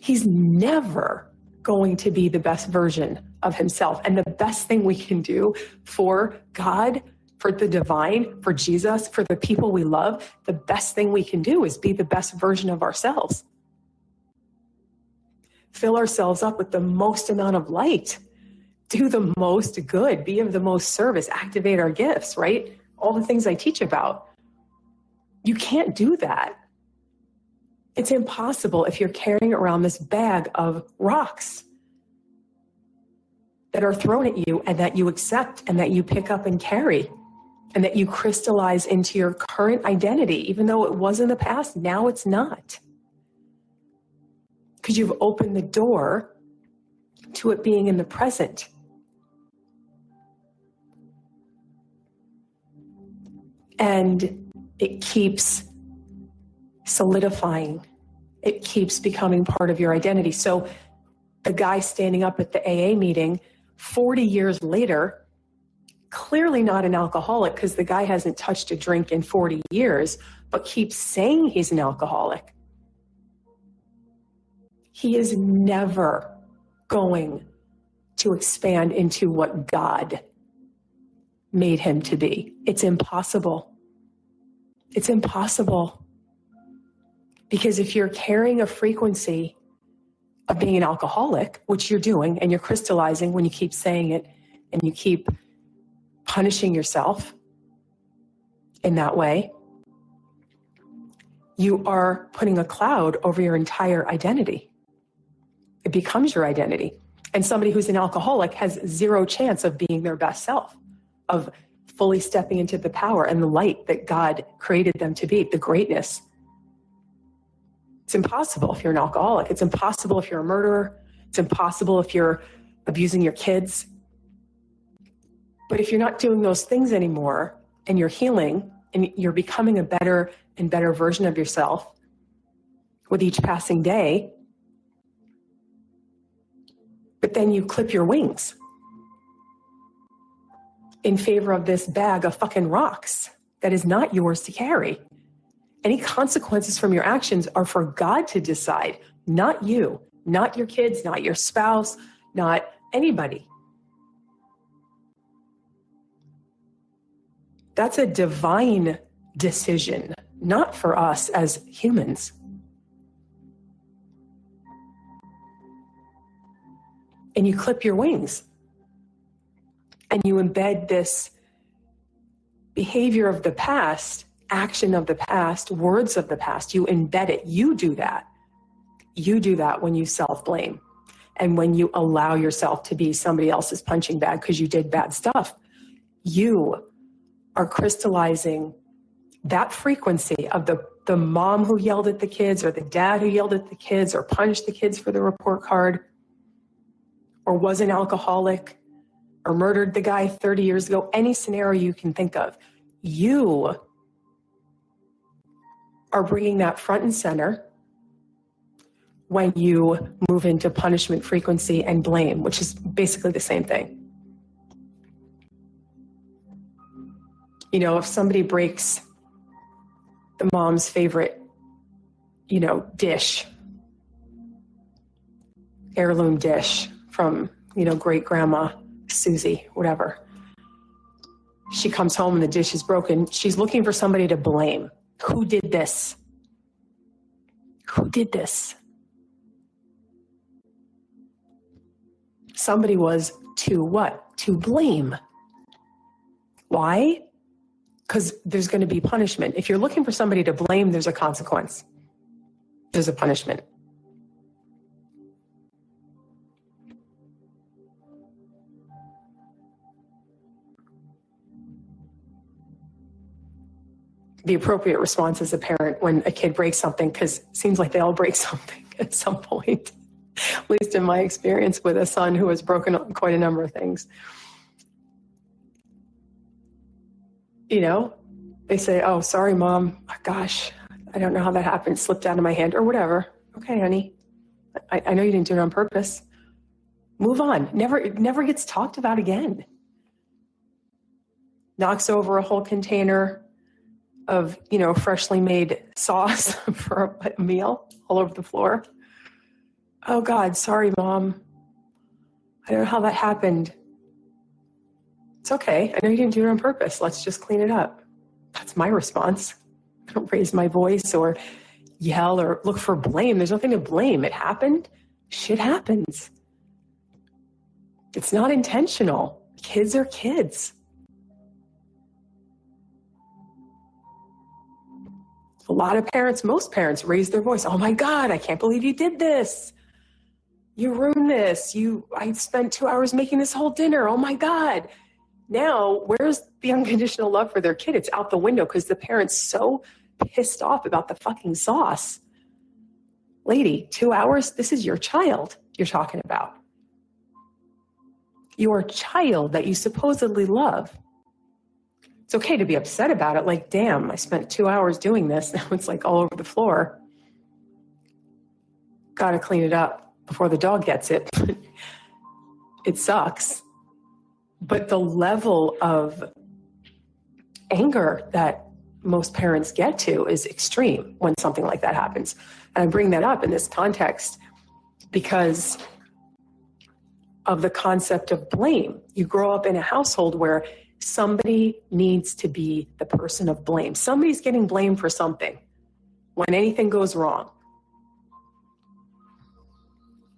He's never going to be the best version of himself. And the best thing we can do for God, for the divine, for Jesus, for the people we love, the best thing we can do is be the best version of ourselves. Fill ourselves up with the most amount of light. Do the most good, be of the most service, activate our gifts, right? All the things I teach about. You can't do that. It's impossible if you're carrying around this bag of rocks that are thrown at you and that you accept and that you pick up and carry and that you crystallize into your current identity. Even though it was in the past, now it's not. Because you've opened the door to it being in the present. And it keeps solidifying. It keeps becoming part of your identity. So the guy standing up at the AA meeting 40 years later, clearly not an alcoholic because the guy hasn't touched a drink in 40 years, but keeps saying he's an alcoholic. He is never going to expand into what God made him to be. It's impossible. It's impossible. Because if you're carrying a frequency of being an alcoholic, which you're doing, and you're crystallizing when you keep saying it, and you keep punishing yourself in that way, you are putting a cloud over your entire identity. It becomes your identity. And somebody who's an alcoholic has zero chance of being their best self, of fully stepping into the power and the light that God created them to be, the greatness It's impossible if you're an alcoholic. It's impossible if you're a murderer. It's impossible if you're abusing your kids. But if you're not doing those things anymore and you're healing and you're becoming a better and better version of yourself with each passing day, but then you clip your wings in favor of this bag of fucking rocks that is not yours to carry. Any consequences from your actions are for God to decide, not you, not your kids, not your spouse, not anybody. That's a divine decision, not for us as humans. And you clip your wings and you embed this behavior of the past, action of the past, words of the past. You embed it. You do that. You do that when you self-blame and when you allow yourself to be somebody else's punching bag because you did bad stuff. You are crystallizing that frequency of the mom who yelled at the kids or the dad who yelled at the kids or punished the kids for the report card or was an alcoholic or murdered the guy 30 years ago, any scenario you can think of. You are bringing that front and center when you move into punishment frequency and blame, which is basically the same thing. You know, if somebody breaks the mom's favorite, dish, heirloom dish from, great grandma Susie, whatever. She comes home and the dish is broken. She's looking for somebody to blame. Who did this? Who did this? Somebody was to what? To blame. Why? Because there's going to be punishment. If you're looking for somebody to blame, there's a consequence. There's a punishment. The appropriate response as a parent when a kid breaks something, because it seems like they all break something at some point, at least in my experience with a son who has broken quite a number of things. They say, oh, sorry, mom. Oh, gosh, I don't know how that happened. It slipped out of my hand or whatever. Okay, honey. I know you didn't do it on purpose. Move on. It never gets talked about again. Knocks over a whole container of, freshly made sauce for a meal all over the floor. Oh, God, sorry, Mom. I don't know how that happened. It's okay. I know you didn't do it on purpose. Let's just clean it up. That's my response. I don't raise my voice or yell or look for blame. There's nothing to blame. It happened. Shit happens. It's not intentional. Kids are kids. A lot of parents, most parents raise their voice. Oh my God, I can't believe you did this. You ruined this. I spent 2 hours making this whole dinner. Oh my God. Now, where's the unconditional love for their kid? It's out the window because the parent's so pissed off about the fucking sauce. Lady, 2 hours? This is your child you're talking about. Your child that you supposedly love. It's okay to be upset about it. Like, damn, I spent 2 hours doing this. Now it's like all over the floor. Got to clean it up before the dog gets it. It sucks. But the level of anger that most parents get to is extreme when something like that happens. And I bring that up in this context because of the concept of blame. You grow up in a household where somebody needs to be the person of blame. Somebody's getting blamed for something when anything goes wrong.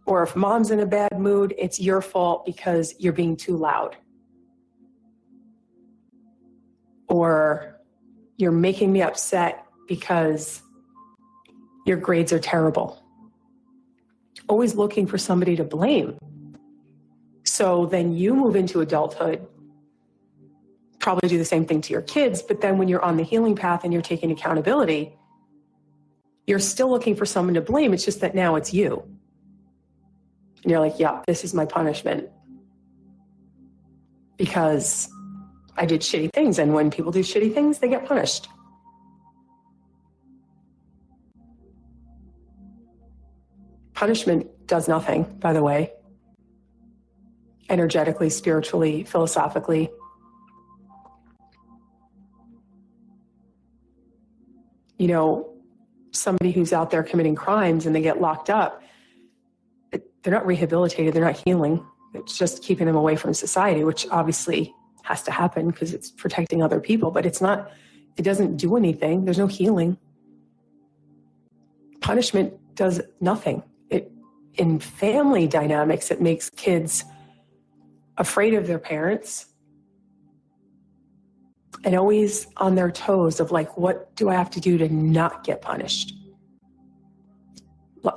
Or if mom's in a bad mood, it's your fault because you're being too loud. Or you're making me upset because your grades are terrible. Always looking for somebody to blame. So then you move into adulthood, probably do the same thing to your kids, but then when you're on the healing path and you're taking accountability, You're still looking for someone to blame. It's just that now it's you. And you're like, yeah, this is my punishment because I did shitty things. And when people do shitty things, they get punished. Punishment does nothing, by the way, energetically, spiritually, philosophically. You know, somebody who's out there committing crimes and they get locked up, they're not rehabilitated, they're not healing. It's just keeping them away from society, which obviously has to happen because it's protecting other people, but it doesn't do anything. There's no healing. Punishment does nothing. In family dynamics, it makes kids afraid of their parents and always on their toes of like, what do I have to do to not get punished?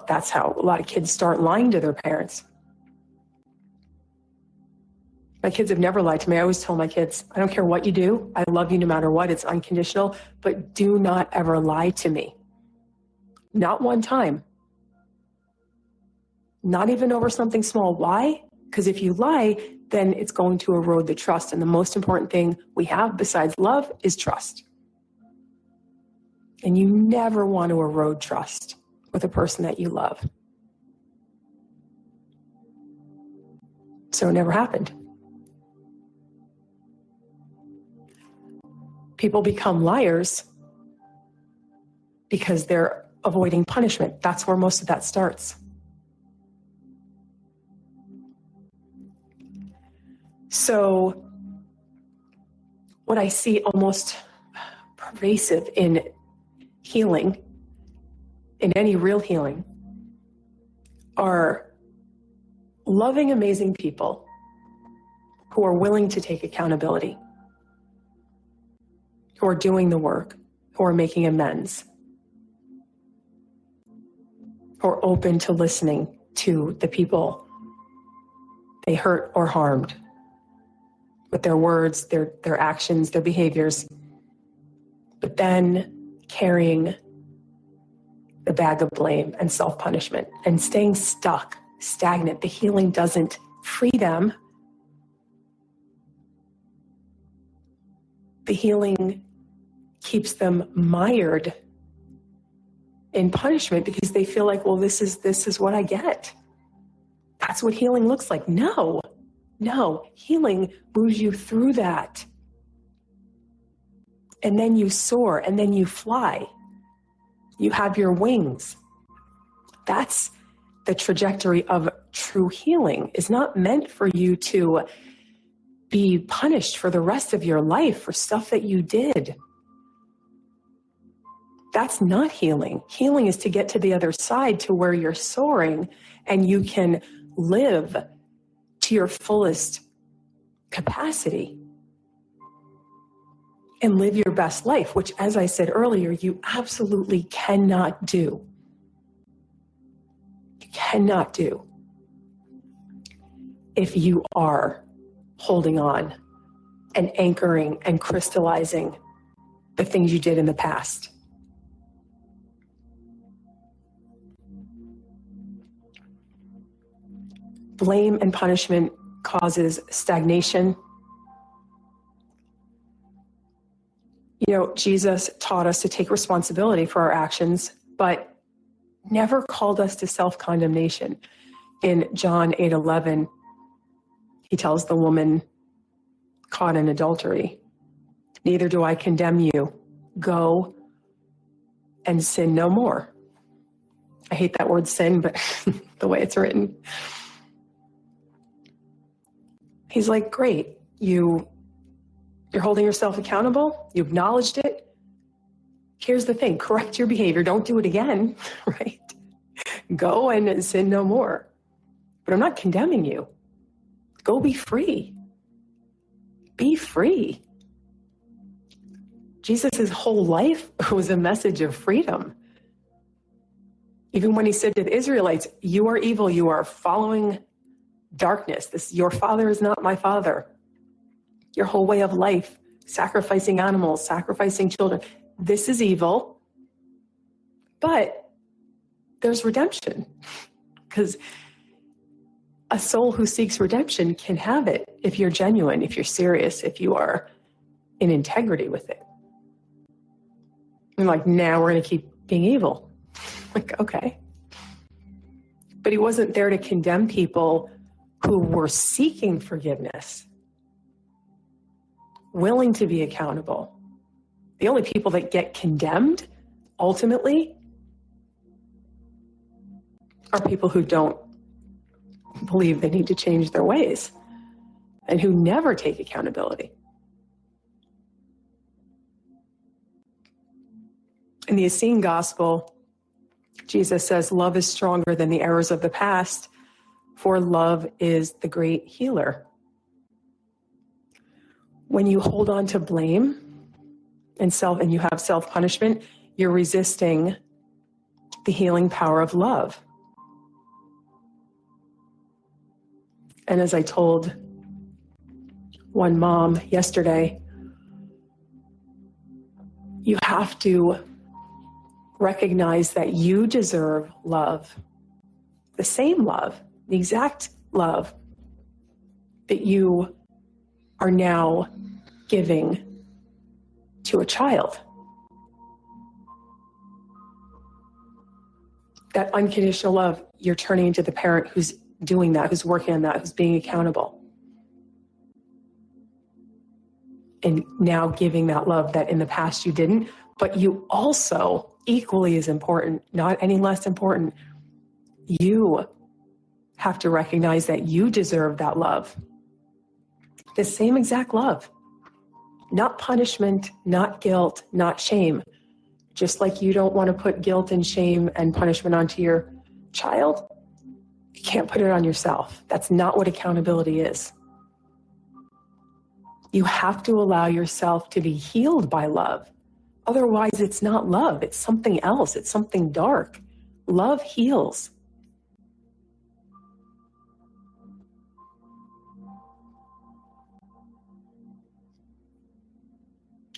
That's how a lot of kids start lying to their parents. My kids have never lied to me. I always tell my kids, I don't care what you do. I love you no matter what. It's unconditional, but do not ever lie to me. Not one time. Not even over something small. Why? Because if you lie, then it's going to erode the trust. And the most important thing we have besides love is trust. And you never want to erode trust with a person that you love. So it never happened. People become liars because they're avoiding punishment. That's where most of that starts. So what I see almost pervasive in healing, in any real healing, are loving, amazing people who are willing to take accountability, who are doing the work, who are making amends, who are open to listening to the people they hurt or harmed with their words, their actions, their behaviors, but then carrying the bag of blame and self-punishment and staying stuck, stagnant. The healing doesn't free them. The healing keeps them mired in punishment because they feel like, well, this is what I get. That's what healing looks like. No, healing moves you through that. And then you soar, and then you fly. You have your wings. That's the trajectory of true healing. It's not meant for you to be punished for the rest of your life for stuff that you did. That's not healing. Healing is to get to the other side to where you're soaring and you can live to your fullest capacity and live your best life, which, as I said earlier, you absolutely cannot do. You cannot do if you are holding on and anchoring and crystallizing the things you did in the past. Blame and punishment causes stagnation. You know, Jesus taught us to take responsibility for our actions, but never called us to self-condemnation. In John 8:11, he tells the woman caught in adultery, "Neither do I condemn you. Go and sin no more." I hate that word sin, but the way it's written. He's like, great, you're holding yourself accountable. You acknowledged it. Here's the thing, correct your behavior. Don't do it again, right? Go and sin no more. But I'm not condemning you. Go be free. Be free. Jesus' whole life was a message of freedom. Even when he said to the Israelites, you are evil, you are following darkness. Your father is not my father. Your whole way of life, sacrificing animals, sacrificing children, this is evil. But there's redemption, because a soul who seeks redemption can have it if you're genuine, if you're serious, if you are in integrity with it. And like, now we're going to keep being evil. Like, okay. But he wasn't there to condemn people who were seeking forgiveness, willing to be accountable. The only people that get condemned, ultimately, are people who don't believe they need to change their ways and who never take accountability. In the Essene Gospel, Jesus says, love is stronger than the errors of the past, for love is the great healer. When you hold on to blame and you have self-punishment, you're resisting the healing power of love. And as I told one mom yesterday, you have to recognize that you deserve love, the same love, the exact love that you are now giving to a child. That unconditional love, you're turning into the parent who's doing that, who's working on that, who's being accountable. And now giving that love that in the past you didn't, but you also, equally as important, not any less important, you have to recognize that you deserve that love. The same exact love. Not punishment, not guilt, not shame. Just like you don't want to put guilt and shame and punishment onto your child, you can't put it on yourself. That's not what accountability is. You have to allow yourself to be healed by love. Otherwise, it's not love. It's something else. It's something dark. Love heals.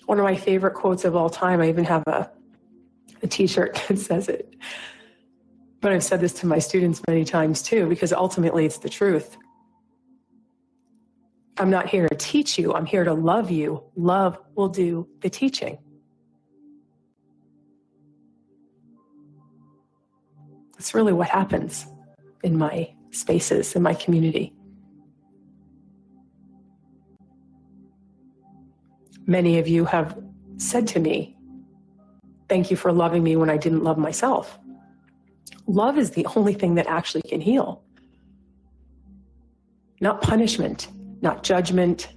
One of my favorite quotes of all time, I even have a t-shirt that says it. But I've said this to my students many times too, because ultimately it's the truth. I'm not here to teach you. I'm here to love you. Love will do the teaching. That's really what happens in my spaces, in my community. Many of you have said to me, thank you for loving me when I didn't love myself. Love is the only thing that actually can heal. Not punishment, not judgment.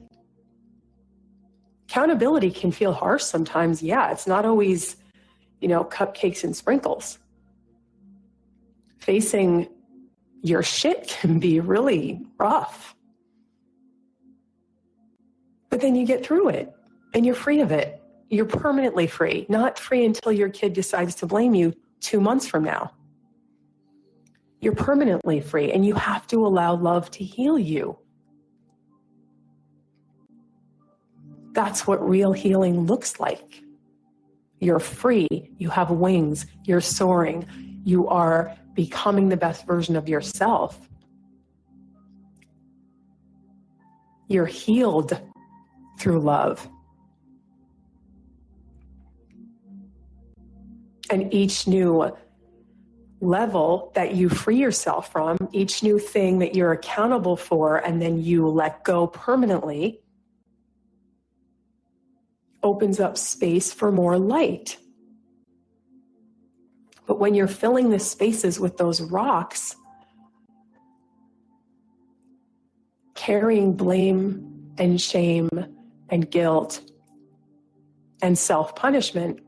Accountability can feel harsh sometimes. Yeah, it's not always, cupcakes and sprinkles. Facing your shit can be really rough. But then you get through it and you're free of it. You're permanently free, not free until your kid decides to blame you 2 months from now. You're permanently free, and you have to allow love to heal you. That's what real healing looks like. You're free, you have wings, you're soaring, you are becoming the best version of yourself. You're healed through love. And each new level that you free yourself from, each new thing that you're accountable for, and then you let go permanently, opens up space for more light. But when you're filling the spaces with those rocks, carrying blame and shame and guilt and self-punishment,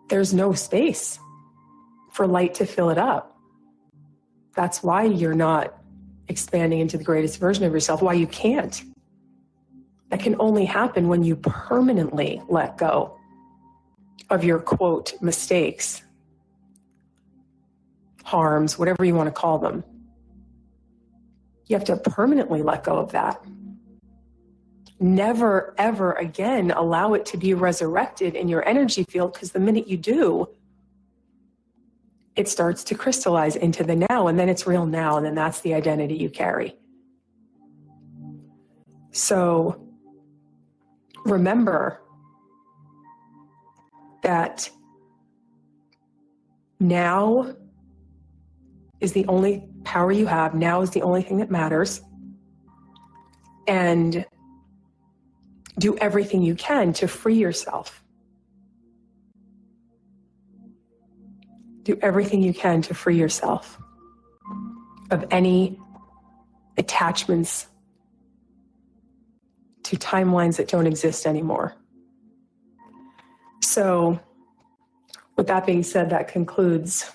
there's no space for light to fill it up. That's why you're not expanding into the greatest version of yourself, why you can't. That can only happen when you permanently let go of your, quote, mistakes, harms, whatever you want to call them. You have to permanently let go of that. never, ever again allow it to be resurrected in your energy field, because the minute you do, it starts to crystallize into the now, and then it's real now, and then that's the identity you carry. So remember that now is the only power you have. Now is the only thing that matters. And do everything you can to free yourself. Do everything you can to free yourself of any attachments to timelines that don't exist anymore. So, with that being said, that concludes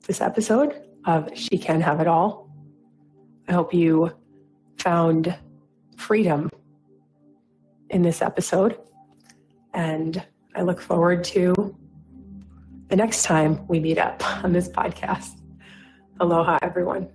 this episode of She Can Have It All. I hope you found freedom in this episode, and I look forward to the next time we meet up on this podcast. Aloha, everyone.